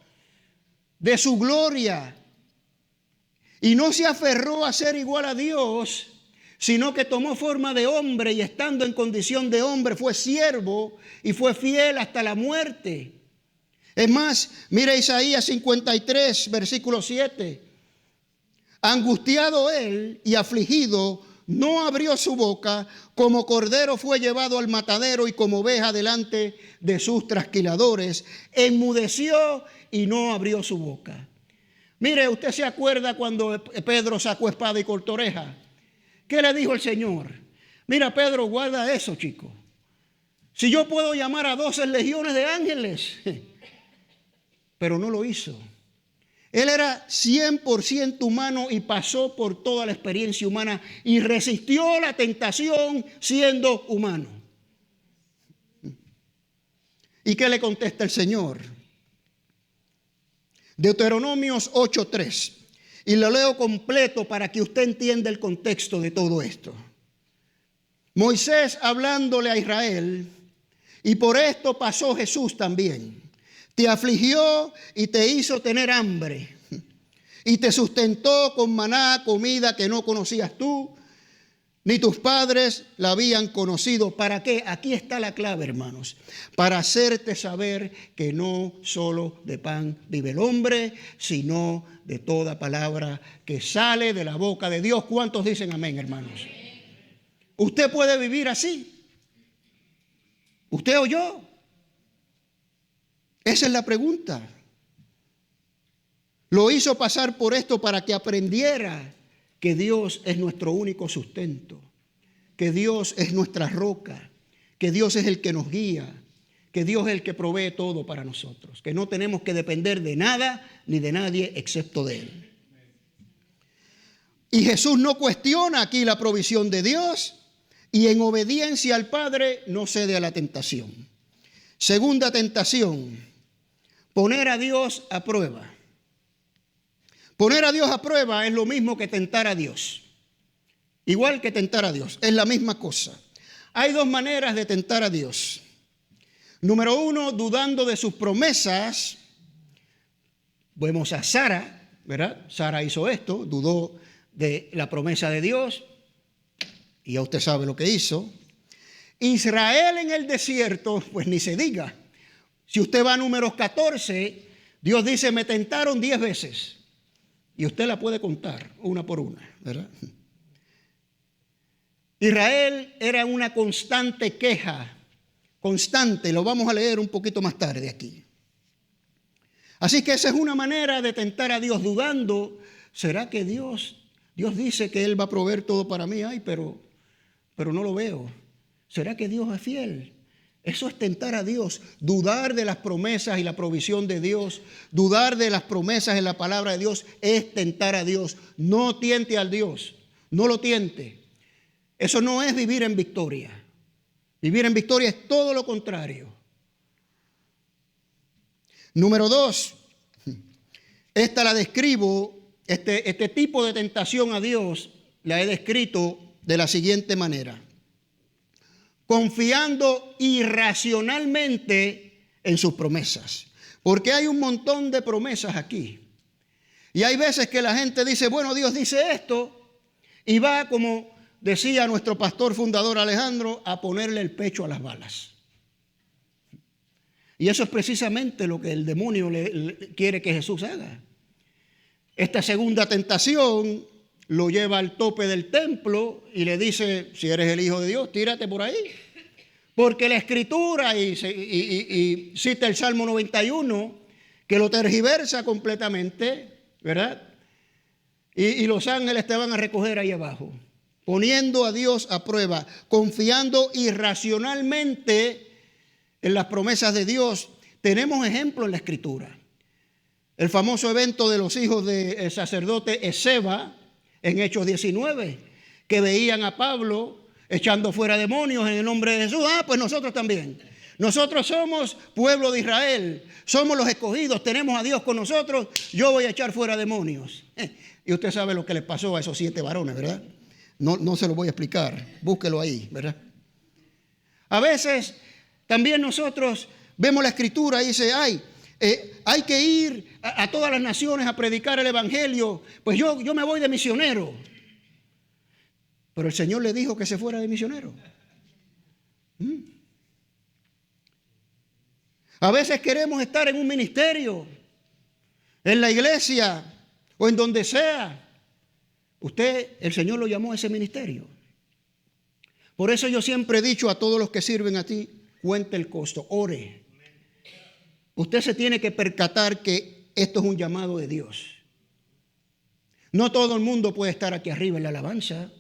de su gloria y no se aferró a ser igual a Dios, sino que tomó forma de hombre y estando en condición de hombre fue siervo y fue fiel hasta la muerte. Es más, mire Isaías 53, versículo 7. Angustiado él y afligido, no abrió su boca, como cordero fue llevado al matadero y como oveja delante de sus trasquiladores. Enmudeció y no abrió su boca. Mire, usted se acuerda cuando Pedro sacó espada y cortó oreja. ¿Qué le dijo el Señor? Mira, Pedro, guarda eso, chico. Si yo puedo llamar a 12 legiones de ángeles. Pero no lo hizo. Él era 100% humano y pasó por toda la experiencia humana y resistió la tentación siendo humano. ¿Y qué le contesta el Señor? Deuteronomios 8:3. Y lo leo completo para que usted entienda el contexto de todo esto. Moisés hablándole a Israel, y por esto pasó Jesús también. Te afligió y te hizo tener hambre, y te sustentó con maná, comida que no conocías tú, ni tus padres la habían conocido. ¿Para qué? Aquí está la clave, hermanos. Para hacerte saber que no solo de pan vive el hombre, sino de toda palabra que sale de la boca de Dios. ¿Cuántos dicen amén, hermanos? ¿Usted puede vivir así? ¿Usted o yo? Esa es la pregunta. Lo hizo pasar por esto para que aprendiera que Dios es nuestro único sustento, que Dios es nuestra roca, que Dios es el que nos guía, que Dios es el que provee todo para nosotros, que no tenemos que depender de nada ni de nadie excepto de Él. Y Jesús no cuestiona aquí la provisión de Dios y en obediencia al Padre no cede a la tentación. Segunda tentación, poner a Dios a prueba. Poner a Dios a prueba es lo mismo que tentar a Dios. Igual que tentar a Dios, es la misma cosa. Hay dos maneras de tentar a Dios. Número uno, dudando de sus promesas. Vemos a Sara, ¿verdad? Sara hizo esto, dudó de la promesa de Dios. Y ya usted sabe lo que hizo. Israel en el desierto, pues ni se diga. Si usted va a Números 14, Dios dice, me tentaron 10 veces. Y usted la puede contar una por una, ¿verdad? Israel era una constante queja, constante, lo vamos a leer un poquito más tarde aquí. Así que esa es una manera de tentar a Dios dudando, ¿será que Dios dice que Él va a proveer todo para mí? Ay, pero no lo veo. ¿Será que Dios es fiel? Eso es tentar a Dios, dudar de las promesas y la provisión de Dios, dudar de las promesas en la palabra de Dios es tentar a Dios. No tiente al Dios, no lo tiente. Eso no es vivir en victoria. Vivir en victoria es todo lo contrario. Número 2, esta la describo, este tipo de tentación a Dios la he descrito de la siguiente manera. Confiando irracionalmente en sus promesas. Porque hay un montón de promesas aquí. Y hay veces que la gente dice, bueno, Dios dice esto, y va, como decía nuestro pastor fundador Alejandro, a ponerle el pecho a las balas. Y eso es precisamente lo que el demonio quiere que Jesús haga. Esta segunda tentación lo lleva al tope del templo y le dice, si eres el Hijo de Dios, tírate por ahí. Porque la Escritura, y cita el Salmo 91, que lo tergiversa completamente, ¿verdad? Y los ángeles te van a recoger ahí abajo, poniendo a Dios a prueba, confiando irracionalmente en las promesas de Dios. Tenemos ejemplo en la Escritura. El famoso evento de los hijos del sacerdote Esceva, en Hechos 19, que veían a Pablo echando fuera demonios en el nombre de Jesús. Pues nosotros también. Nosotros somos pueblo de Israel, somos los escogidos, tenemos a Dios con nosotros, yo voy a echar fuera demonios. Y usted sabe lo que les pasó a esos 7 varones, ¿verdad? No se lo voy a explicar, búsquelo ahí, ¿verdad? A veces también nosotros vemos la Escritura y dice, hay que ir a todas las naciones a predicar el Evangelio, pues yo me voy de misionero. Pero el Señor le dijo que se fuera de misionero. A veces queremos estar en un ministerio, en la iglesia o en donde sea. El Señor lo llamó a ese ministerio. Por eso yo siempre he dicho a todos los que sirven a ti, cuente el costo, ore. Usted se tiene que percatar que esto es un llamado de Dios. No todo el mundo puede estar aquí arriba en la alabanza.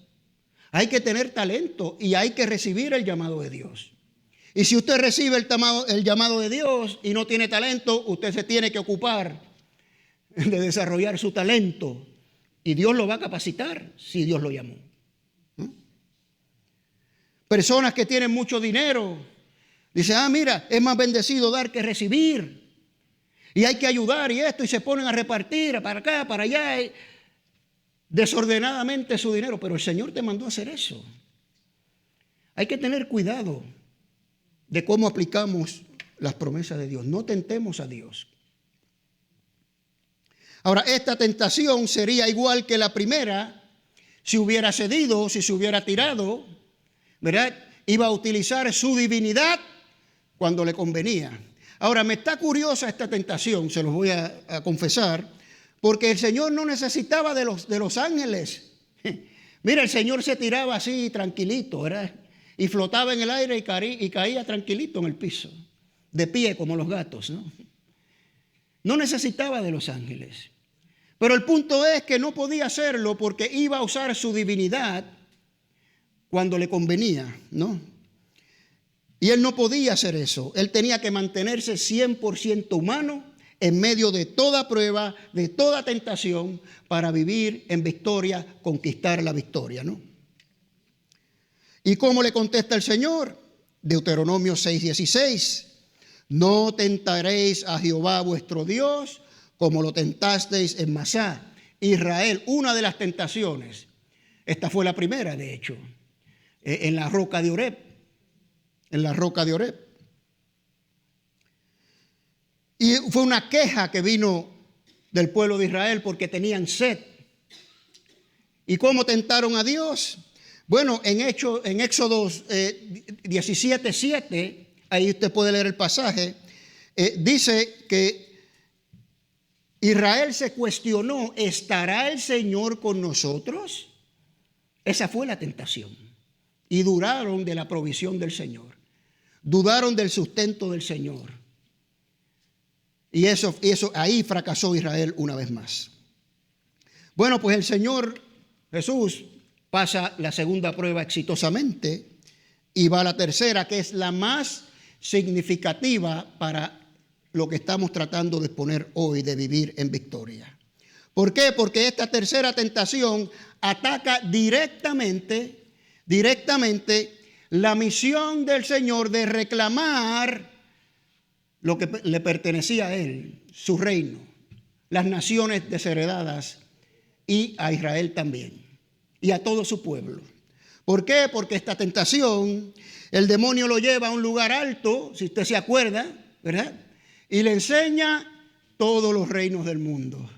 Hay que tener talento y hay que recibir el llamado de Dios. Y si usted recibe el llamado de Dios y no tiene talento, usted se tiene que ocupar de desarrollar su talento. Y Dios lo va a capacitar si Dios lo llamó. Personas que tienen mucho dinero, dicen, mira, es más bendecido dar que recibir. Y hay que ayudar y esto, y se ponen a repartir para acá, para allá, desordenadamente su dinero. Pero el Señor te mandó a hacer eso. Hay que tener cuidado de cómo aplicamos las promesas de Dios. No tentemos a Dios. Ahora, esta tentación sería igual que la primera si hubiera cedido, si se hubiera tirado, ¿verdad? Iba a utilizar su divinidad cuando le convenía. Ahora, me está curiosa esta tentación, se los voy a confesar, porque el Señor no necesitaba de los ángeles. Mira, el Señor se tiraba así tranquilito, ¿verdad? Y flotaba en el aire y caía tranquilito en el piso, de pie como los gatos, ¿no? No necesitaba de los ángeles. Pero el punto es que no podía hacerlo porque iba a usar su divinidad cuando le convenía, ¿no? Y él no podía hacer eso. Él tenía que mantenerse 100% humano en medio de toda prueba, de toda tentación, para vivir en victoria, conquistar la victoria, ¿no? ¿Y cómo le contesta el Señor? Deuteronomio 6:16. No tentaréis a Jehová vuestro Dios como lo tentasteis en Masá. Israel, una de las tentaciones. Esta fue la primera, de hecho, en la roca de Oreb. En la roca de Oreb. Y fue una queja que vino del pueblo de Israel porque tenían sed. ¿Y cómo tentaron a Dios? Bueno, en Éxodo 17:7, ahí usted puede leer el pasaje, dice que Israel se cuestionó, ¿estará el Señor con nosotros? Esa fue la tentación. Y dudaron de la provisión del Señor. Dudaron del sustento del Señor. Y eso ahí fracasó Israel una vez más. Bueno, pues el Señor Jesús pasa la segunda prueba exitosamente y va a la tercera, que es la más significativa para lo que estamos tratando de exponer hoy, de vivir en victoria. ¿Por qué? Porque esta tercera tentación ataca directamente la misión del Señor de reclamar lo que le pertenecía a Él, su reino, las naciones desheredadas y a Israel también, y a todo su pueblo. ¿Por qué? Porque esta tentación, el demonio lo lleva a un lugar alto, si usted se acuerda, ¿verdad? Y le enseña todos los reinos del mundo.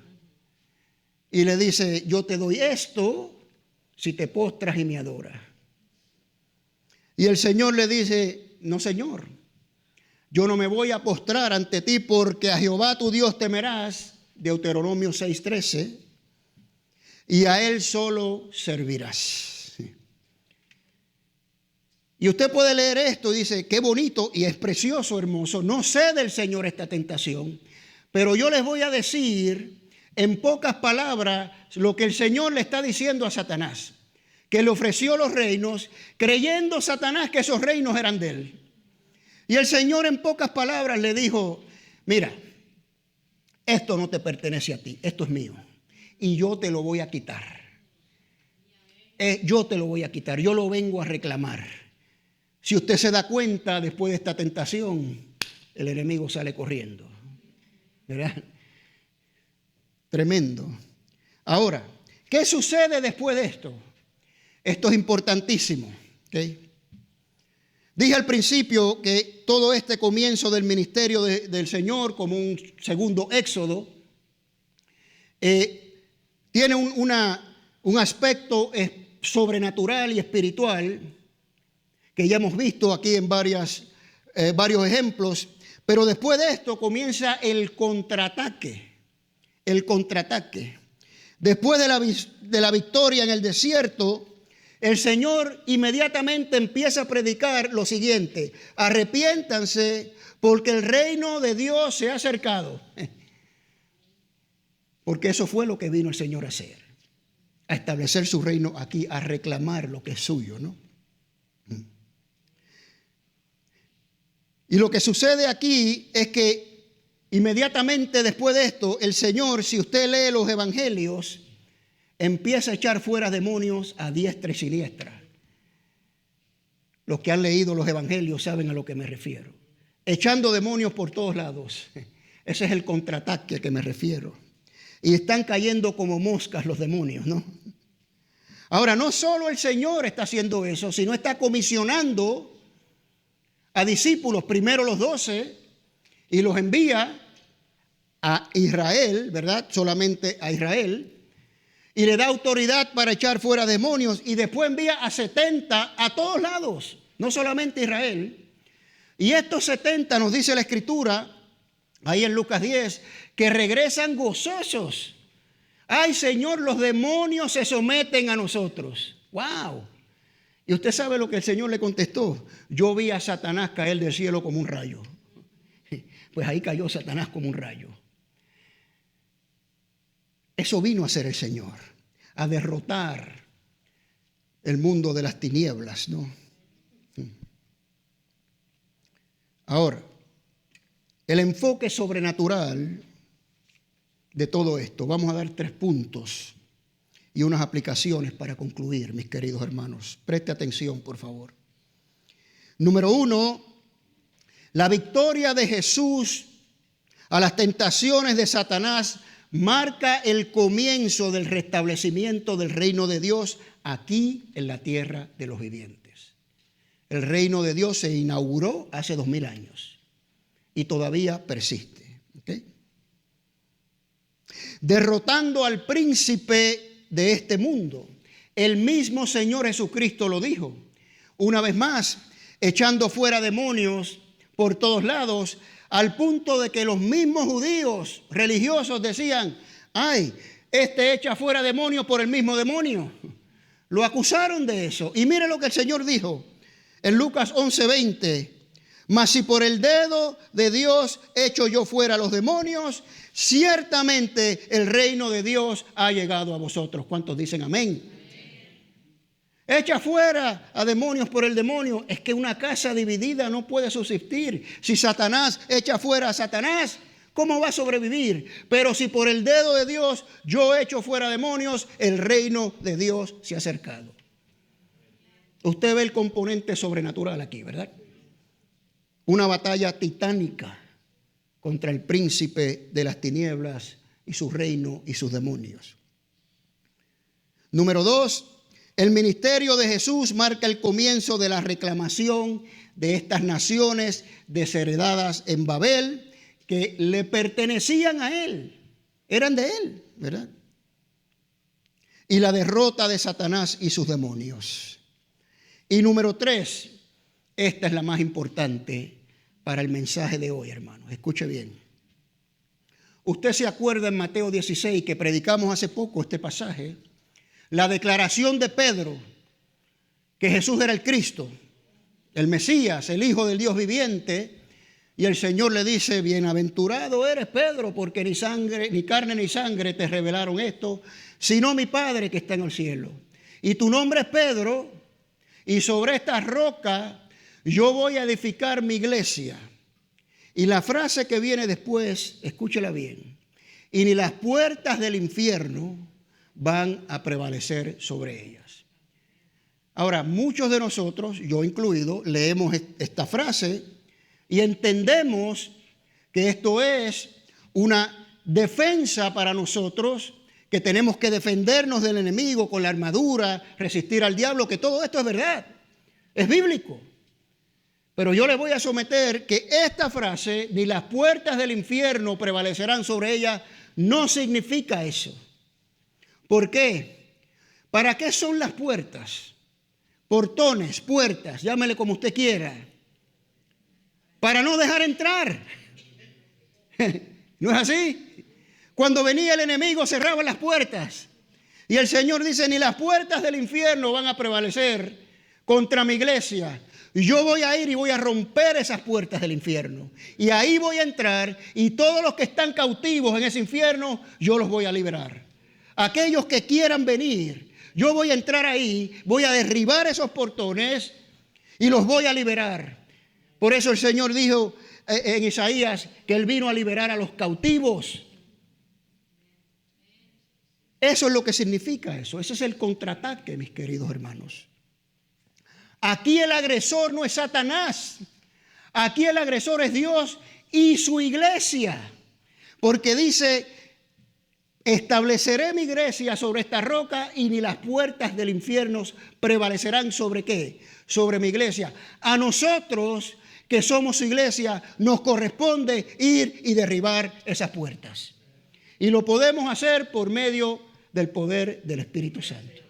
Y le dice, yo te doy esto si te postras y me adoras. Y el Señor le dice, no, Señor, yo no me voy a postrar ante ti porque a Jehová tu Dios temerás, Deuteronomio 6:13, y a Él solo servirás. Y usted puede leer esto y dice, qué bonito y es precioso, hermoso. No sé del Señor esta tentación, pero yo les voy a decir en pocas palabras lo que el Señor le está diciendo a Satanás, que le ofreció los reinos, creyendo Satanás que esos reinos eran de él. Y el Señor en pocas palabras le dijo, mira, esto no te pertenece a ti, esto es mío. Y yo te lo voy a quitar. Yo te lo voy a quitar, yo lo vengo a reclamar. Si usted se da cuenta, después de esta tentación, el enemigo sale corriendo. ¿Verdad? Tremendo. Ahora, ¿qué sucede después de esto? Esto es importantísimo. ¿Okay? Dije al principio que todo este comienzo del ministerio del Señor, como un segundo éxodo, tiene un aspecto sobrenatural y espiritual que ya hemos visto aquí en varios ejemplos, pero después de esto comienza el contraataque. El contraataque. Después de la victoria en el desierto, el Señor inmediatamente empieza a predicar lo siguiente: arrepiéntanse porque el reino de Dios se ha acercado. Porque eso fue lo que vino el Señor a hacer, a establecer su reino aquí, a reclamar lo que es suyo, ¿no? Y lo que sucede aquí es que inmediatamente después de esto, el Señor, si usted lee los evangelios, empieza a echar fuera demonios a diestra y siniestra. Los que han leído los evangelios saben a lo que me refiero. Echando demonios por todos lados. Ese es el contraataque a que me refiero. Y están cayendo como moscas los demonios, ¿no? Ahora, no solo el Señor está haciendo eso, sino está comisionando a discípulos, primero los 12, y los envía a Israel, ¿verdad? Solamente a Israel. Y le da autoridad para echar fuera demonios. Y después envía a 70 a todos lados, no solamente a Israel. Y estos 70, nos dice la Escritura, ahí en Lucas 10, que regresan gozosos. Ay, Señor, los demonios se someten a nosotros. ¡Wow! Y usted sabe lo que el Señor le contestó. Yo vi a Satanás caer del cielo como un rayo. Pues ahí cayó Satanás como un rayo. Eso vino a hacer el Señor, a derrotar el mundo de las tinieblas, ¿no? Ahora, el enfoque sobrenatural de todo esto? Vamos a dar 3 puntos y unas aplicaciones para concluir, mis queridos hermanos. Preste atención, por favor. Número 1, la victoria de Jesús a las tentaciones de Satanás marca el comienzo del restablecimiento del reino de Dios aquí en la tierra de los vivientes. El reino de Dios se inauguró hace 2000 años y todavía persiste. ¿Okay? Derrotando al príncipe de este mundo. El mismo Señor Jesucristo lo dijo. Una vez más, echando fuera demonios por todos lados, al punto de que los mismos judíos religiosos decían: ay, este echa fuera demonios por el mismo demonio. Lo acusaron de eso. Y mire lo que el Señor dijo en Lucas 11:20. Mas si por el dedo de Dios echo yo fuera los demonios, ciertamente el reino de Dios ha llegado a vosotros. ¿Cuántos dicen amén? Echa fuera a demonios por el demonio. Es que una casa dividida no puede subsistir. Si Satanás echa fuera a Satanás, ¿cómo va a sobrevivir? Pero si por el dedo de Dios yo echo fuera demonios, el reino de Dios se ha acercado. Usted ve el componente sobrenatural aquí, ¿verdad? Una batalla titánica contra el príncipe de las tinieblas y su reino y sus demonios. Número 2. El ministerio de Jesús marca el comienzo de la reclamación de estas naciones desheredadas en Babel, que le pertenecían a él, eran de él, ¿verdad? Y la derrota de Satanás y sus demonios. Y número 3, esta es la más importante para el mensaje de hoy, hermanos. Escuche bien. Usted se acuerda en Mateo 16, que predicamos hace poco este pasaje, la declaración de Pedro que Jesús era el Cristo, el Mesías, el Hijo del Dios viviente, y el Señor le dice: bienaventurado eres, Pedro, porque ni carne ni sangre te revelaron esto, sino mi Padre que está en el cielo. Y tu nombre es Pedro, y sobre esta roca yo voy a edificar mi iglesia. Y la frase que viene después, escúchela bien: y ni las puertas del infierno van a prevalecer sobre ellas. Ahora, muchos de nosotros, yo incluido, leemos esta frase y entendemos que esto es una defensa para nosotros, que tenemos que defendernos del enemigo con la armadura, resistir al diablo, que todo esto es verdad, es bíblico. Pero yo le voy a someter que esta frase, ni las puertas del infierno prevalecerán sobre ella, no significa eso. ¿Por qué? ¿Para qué son las puertas? Portones, puertas, llámele como usted quiera. Para no dejar entrar. ¿No es así? Cuando venía el enemigo cerraban las puertas. Y el Señor dice: ni las puertas del infierno van a prevalecer contra mi iglesia. Yo voy a ir y voy a romper esas puertas del infierno. Y ahí voy a entrar, y todos los que están cautivos en ese infierno, yo los voy a liberar. Aquellos que quieran venir, yo voy a entrar ahí, voy a derribar esos portones y los voy a liberar. Por eso el Señor dijo en Isaías que Él vino a liberar a los cautivos. Eso es lo que significa eso. Ese es el contraataque, mis queridos hermanos. Aquí el agresor no es Satanás. Aquí el agresor es Dios y su iglesia. Porque dice: estableceré mi iglesia sobre esta roca, y ni las puertas del infierno prevalecerán sobre ¿qué? Sobre mi iglesia. A nosotros, que somos su iglesia, nos corresponde ir y derribar esas puertas. Y lo podemos hacer por medio del poder del Espíritu Santo.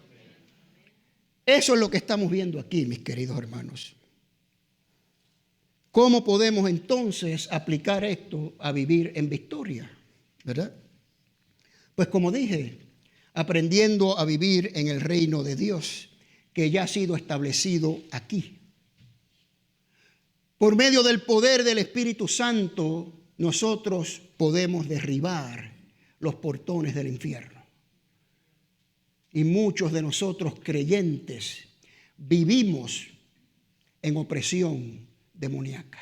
Eso es lo que estamos viendo aquí, mis queridos hermanos. ¿Cómo podemos entonces aplicar esto a vivir en victoria? ¿Verdad? Pues como dije, aprendiendo a vivir en el reino de Dios, que ya ha sido establecido aquí. Por medio del poder del Espíritu Santo, nosotros podemos derribar los portones del infierno. Y muchos de nosotros creyentes vivimos en opresión demoníaca.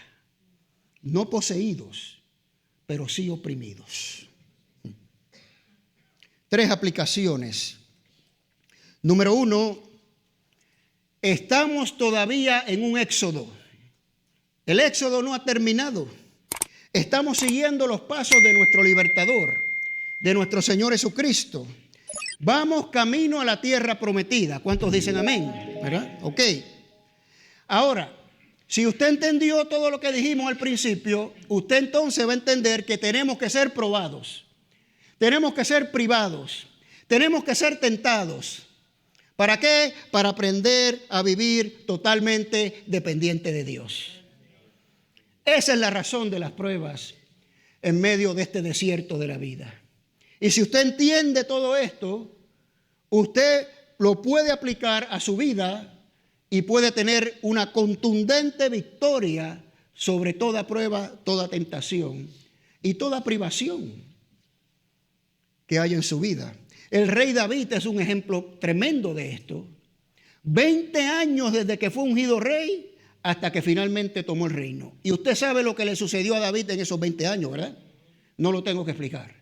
No poseídos, pero sí oprimidos. 3 aplicaciones. Número 1, estamos todavía en un éxodo. El éxodo no ha terminado. Estamos siguiendo los pasos de nuestro libertador, de nuestro Señor Jesucristo. Vamos camino a la tierra prometida. ¿Cuántos dicen amén? ¿Verdad? Ok. Ahora, si usted entendió todo lo que dijimos al principio, usted entonces va a entender que tenemos que ser probados, tenemos que ser privados, tenemos que ser tentados. ¿Para qué? Para aprender a vivir totalmente dependiente de Dios. Esa es la razón de las pruebas en medio de este desierto de la vida. Y si usted entiende todo esto, usted lo puede aplicar a su vida y puede tener una contundente victoria sobre toda prueba, toda tentación y toda privación que hay en su vida. El rey David es un ejemplo tremendo de esto. 20 años desde que fue ungido rey hasta que finalmente tomó el reino. Y usted sabe lo que le sucedió a David en esos 20 años, ¿verdad? No lo tengo que explicar.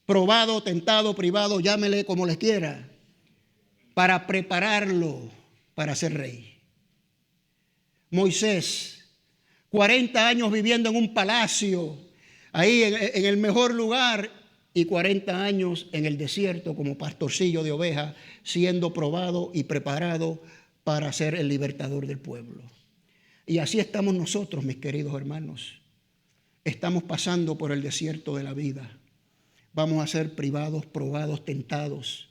Probado, tentado, privado, llámele como les quiera, para prepararlo para ser rey. Moisés, 40 años viviendo en un palacio, ahí en el mejor lugar, y 40 años en el desierto como pastorcillo de ovejas, siendo probado y preparado para ser el libertador del pueblo. Y así estamos nosotros, mis queridos hermanos. Estamos pasando por el desierto de la vida. Vamos a ser privados, probados, tentados.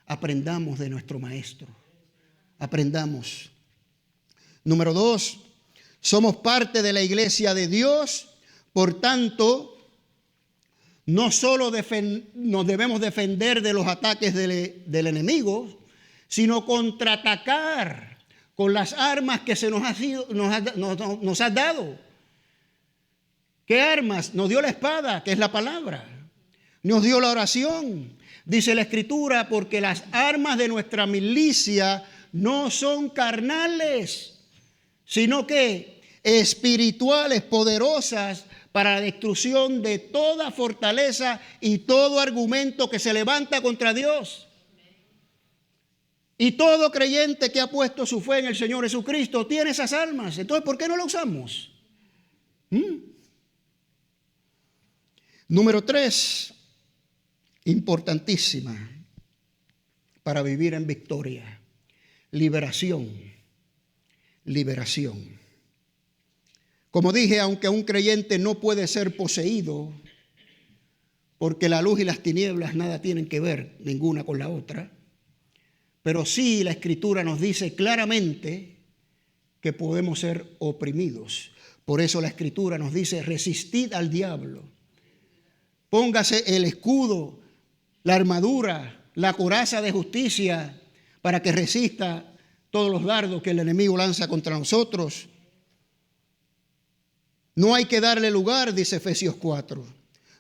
Aprendamos de nuestro maestro. Aprendamos. Número 2, somos parte de la iglesia de Dios, por tanto, no solo nos debemos defender de los ataques del enemigo, sino contraatacar con las armas que se nos ha dado. ¿Qué armas? Nos dio la espada, que es la palabra. Nos dio la oración. Dice la Escritura, porque las armas de nuestra milicia no son carnales, sino que espirituales, poderosas para la destrucción de toda fortaleza y todo argumento que se levanta contra Dios. Y todo creyente que ha puesto su fe en el Señor Jesucristo tiene esas armas. Entonces, ¿por qué no la usamos? Número 3, importantísima para vivir en victoria. Liberación. Liberación. Como dije, aunque un creyente no puede ser poseído, porque la luz y las tinieblas nada tienen que ver ninguna con la otra, pero sí la Escritura nos dice claramente que podemos ser oprimidos. Por eso la Escritura nos dice, resistid al diablo. Póngase el escudo, la armadura, la coraza de justicia para que resista todos los dardos que el enemigo lanza contra nosotros. No hay que darle lugar, dice Efesios 4.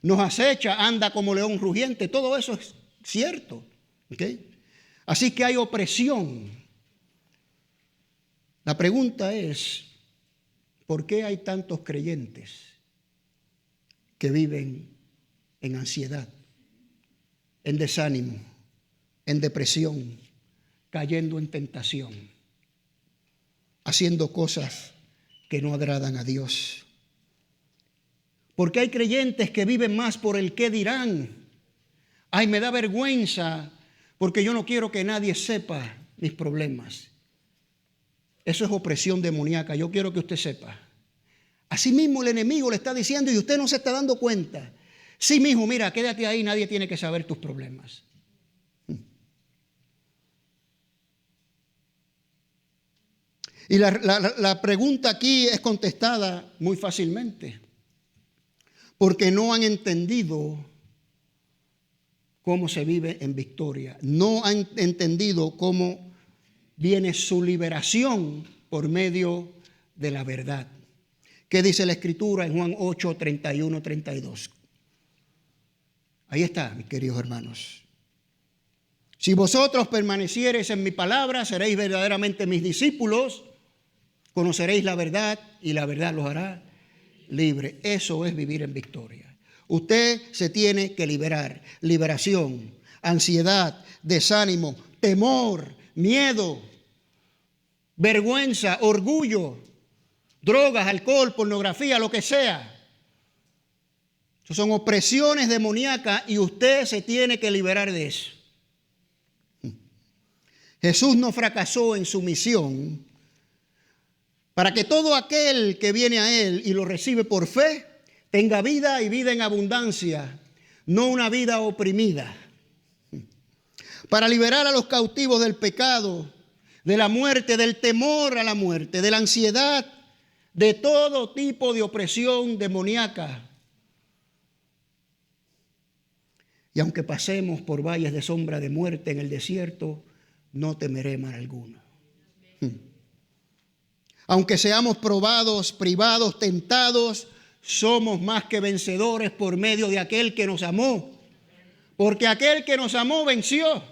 Nos acecha, anda como león rugiente. Todo eso es cierto. ¿Okay? Así que hay opresión. La pregunta es, ¿por qué hay tantos creyentes que viven en ansiedad, en desánimo, en depresión, cayendo en tentación, haciendo cosas que no agradan a Dios? Porque hay creyentes que viven más por el qué dirán. Ay, me da vergüenza porque yo no quiero que nadie sepa mis problemas. Eso es opresión demoníaca. Yo quiero que usted sepa. Así mismo el enemigo le está diciendo y usted no se está dando cuenta. Sí, mijo, mira, quédate ahí, nadie tiene que saber tus problemas. Y la pregunta aquí es contestada muy fácilmente. Porque no han entendido cómo se vive en victoria. No han entendido cómo viene su liberación por medio de la verdad. ¿Qué dice la Escritura en Juan 8, 31, 32? Ahí está, mis queridos hermanos. Si vosotros permaneciereis en mi palabra, seréis verdaderamente mis discípulos, conoceréis la verdad y la verdad los hará libre. Eso es vivir en victoria. Usted se tiene que liberar. Liberación. ansiedad, desánimo, temor, miedo, vergüenza, orgullo, drogas, alcohol, pornografía, lo que sea. Eso son opresiones demoníacas y usted se tiene que liberar de eso. Jesús no fracasó en su misión para que todo aquel que viene a Él y lo recibe por fe tenga vida y vida en abundancia, no una vida oprimida. Para liberar a los cautivos del pecado, de la muerte, del temor a la muerte, de la ansiedad, de todo tipo de opresión demoníaca. Y aunque pasemos por valles de sombra de muerte en el desierto, no temeré mal alguno. Aunque seamos probados, privados, tentados, somos más que vencedores por medio de aquel que nos amó. Porque aquel que nos amó venció.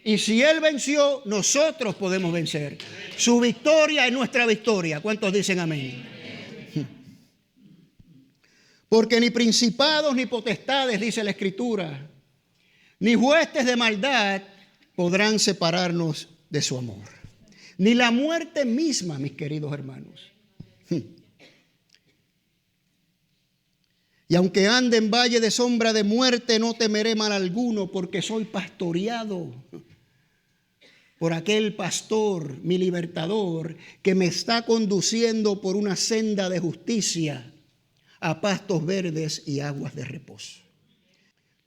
Y si Él venció, nosotros podemos vencer. Su victoria es nuestra victoria. ¿Cuántos dicen amén? Porque ni principados ni potestades, dice la Escritura, ni huestes de maldad podrán separarnos de su amor. Ni la muerte misma, mis queridos hermanos. Y aunque ande en valle de sombra de muerte, no temeré mal alguno, porque soy pastoreado por aquel pastor, mi libertador, que me está conduciendo por una senda de justicia a pastos verdes y aguas de reposo.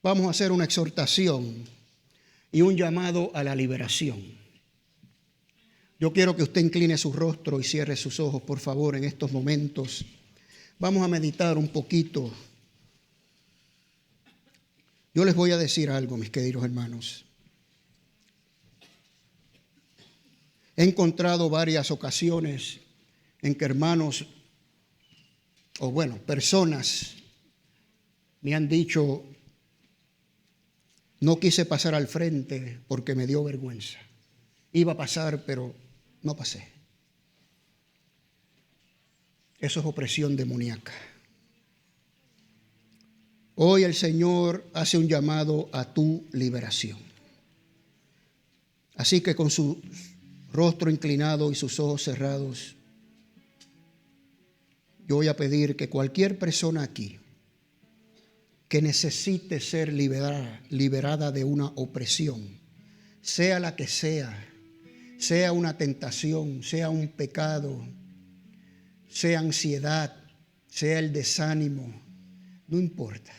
Vamos a hacer una exhortación y un llamado a la liberación. Yo quiero que usted incline su rostro y cierre sus ojos, por favor, en estos momentos. Vamos a meditar un poquito. Yo les voy a decir algo, mis queridos hermanos. He encontrado varias ocasiones en que hermanos, personas me han dicho, no quise pasar al frente porque me dio vergüenza. Iba a pasar, pero no pasé. Eso es opresión demoníaca. Hoy el Señor hace un llamado a tu liberación. Así que con su rostro inclinado y sus ojos cerrados, yo voy a pedir que cualquier persona aquí que necesite ser liberada de una opresión, sea la que sea una tentación, sea un pecado, sea ansiedad, sea el desánimo, no importa.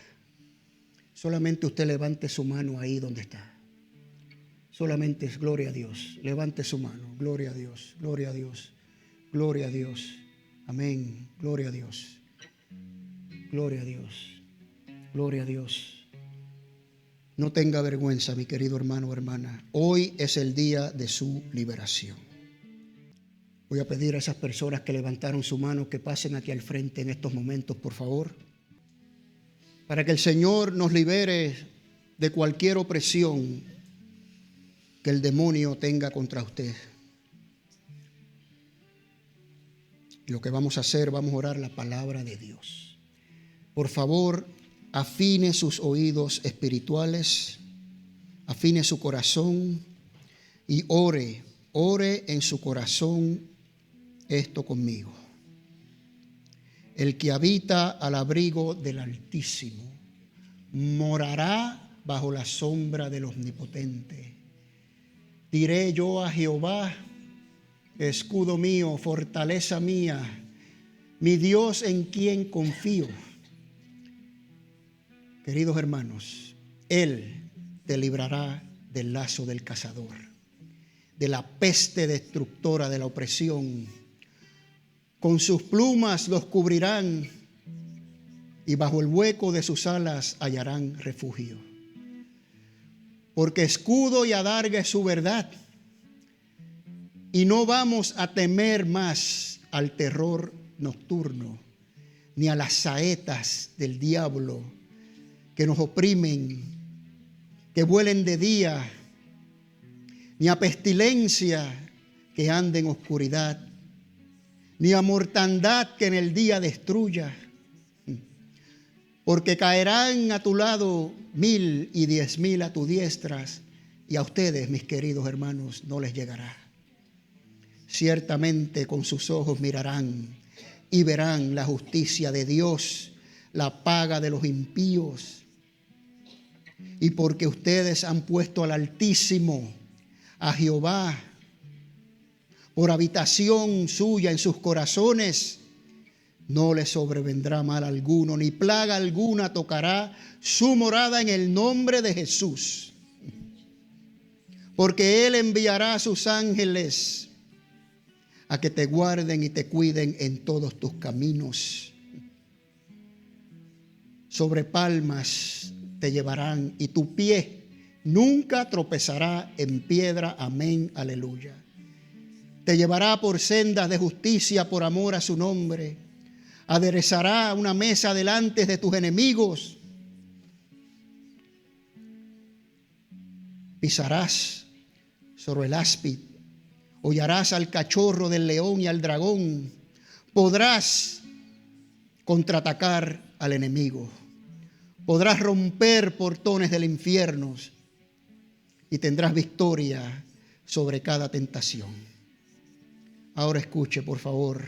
Solamente usted levante su mano ahí donde está. Solamente es gloria a Dios. Levante su mano. Gloria a Dios. Gloria a Dios. Gloria a Dios. Amén. Gloria a Dios. Gloria a Dios. Gloria a Dios. No tenga vergüenza, mi querido hermano o hermana. Hoy es el día de su liberación. Voy a pedir a esas personas que levantaron su mano que pasen aquí al frente en estos momentos, por favor, para que el Señor nos libere de cualquier opresión que el demonio tenga contra usted. Y lo que vamos a hacer, vamos a orar la palabra de Dios. Por favor, afine sus oídos espirituales, afine su corazón y ore en su corazón esto conmigo. El que habita al abrigo del Altísimo morará bajo la sombra del Omnipotente. Diré yo a Jehová, escudo mío, fortaleza mía, mi Dios en quien confío. Queridos hermanos, Él te librará del lazo del cazador, de la peste destructora de la opresión. Con sus plumas los cubrirán y bajo el hueco de sus alas hallarán refugio. Porque escudo y adarga es su verdad. Y no vamos a temer más al terror nocturno, ni a las saetas del diablo que nos oprimen, que vuelen de día, ni a pestilencia que ande en oscuridad, ni a mortandad que en el día destruya. Porque caerán a tu lado 1000 y 10,000 a tu diestra, y a ustedes, mis queridos hermanos, no les llegará. Ciertamente con sus ojos mirarán y verán la justicia de Dios, la paga de los impíos. Y porque ustedes han puesto al Altísimo, a Jehová, por habitación suya en sus corazones, no les sobrevendrá mal alguno, ni plaga alguna tocará su morada en el nombre de Jesús. Porque Él enviará a sus ángeles a que te guarden y te cuiden en todos tus caminos. Sobre palmas te llevarán y tu pie nunca tropezará en piedra. Amén, aleluya. Te llevará por sendas de justicia por amor a su nombre. Aderezará una mesa delante de tus enemigos. Pisarás sobre el áspid, hollarás al cachorro del león y al dragón. Podrás contraatacar al enemigo. Podrás romper portones del infierno y tendrás victoria sobre cada tentación. Ahora escuche, por favor,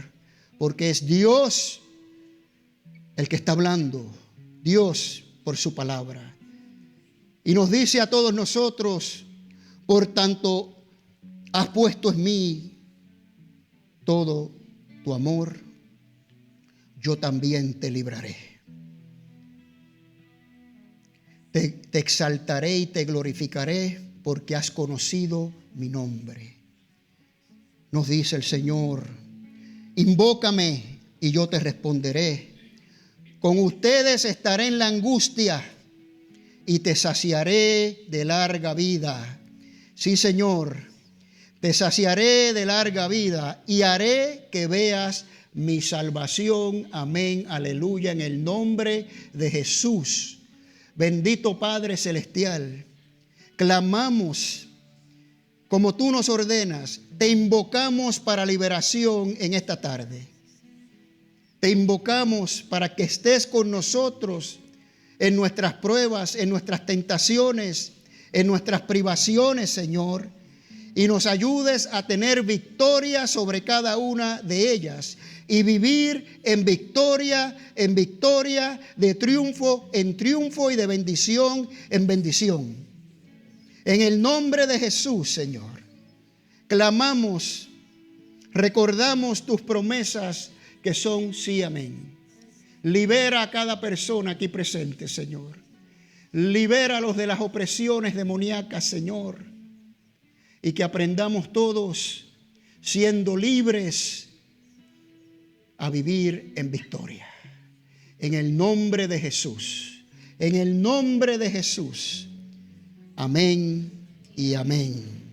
porque es Dios el que está hablando, Dios por su palabra. Y nos dice a todos nosotros: por tanto, has puesto en mí todo tu amor, yo también te libraré. Te exaltaré y te glorificaré porque has conocido mi nombre. Nos dice el Señor: invócame y yo te responderé. Con ustedes estaré en la angustia y te saciaré de larga vida. Sí, Señor, te saciaré de larga vida y haré que veas mi salvación. Amén, aleluya, en el nombre de Jesús. Bendito Padre Celestial, clamamos como tú nos ordenas, te invocamos para liberación en esta tarde. Te invocamos para que estés con nosotros en nuestras pruebas, en nuestras tentaciones, en nuestras privaciones, Señor, y nos ayudes a tener victoria sobre cada una de ellas y vivir en victoria, de triunfo en triunfo y de bendición en bendición. En el nombre de Jesús, Señor, clamamos, recordamos tus promesas que son sí, amén. Libera a cada persona aquí presente, Señor. Libéralos de las opresiones demoníacas, Señor. Y que aprendamos todos, siendo libres, a vivir en victoria. En el nombre de Jesús. En el nombre de Jesús. Amén y amén.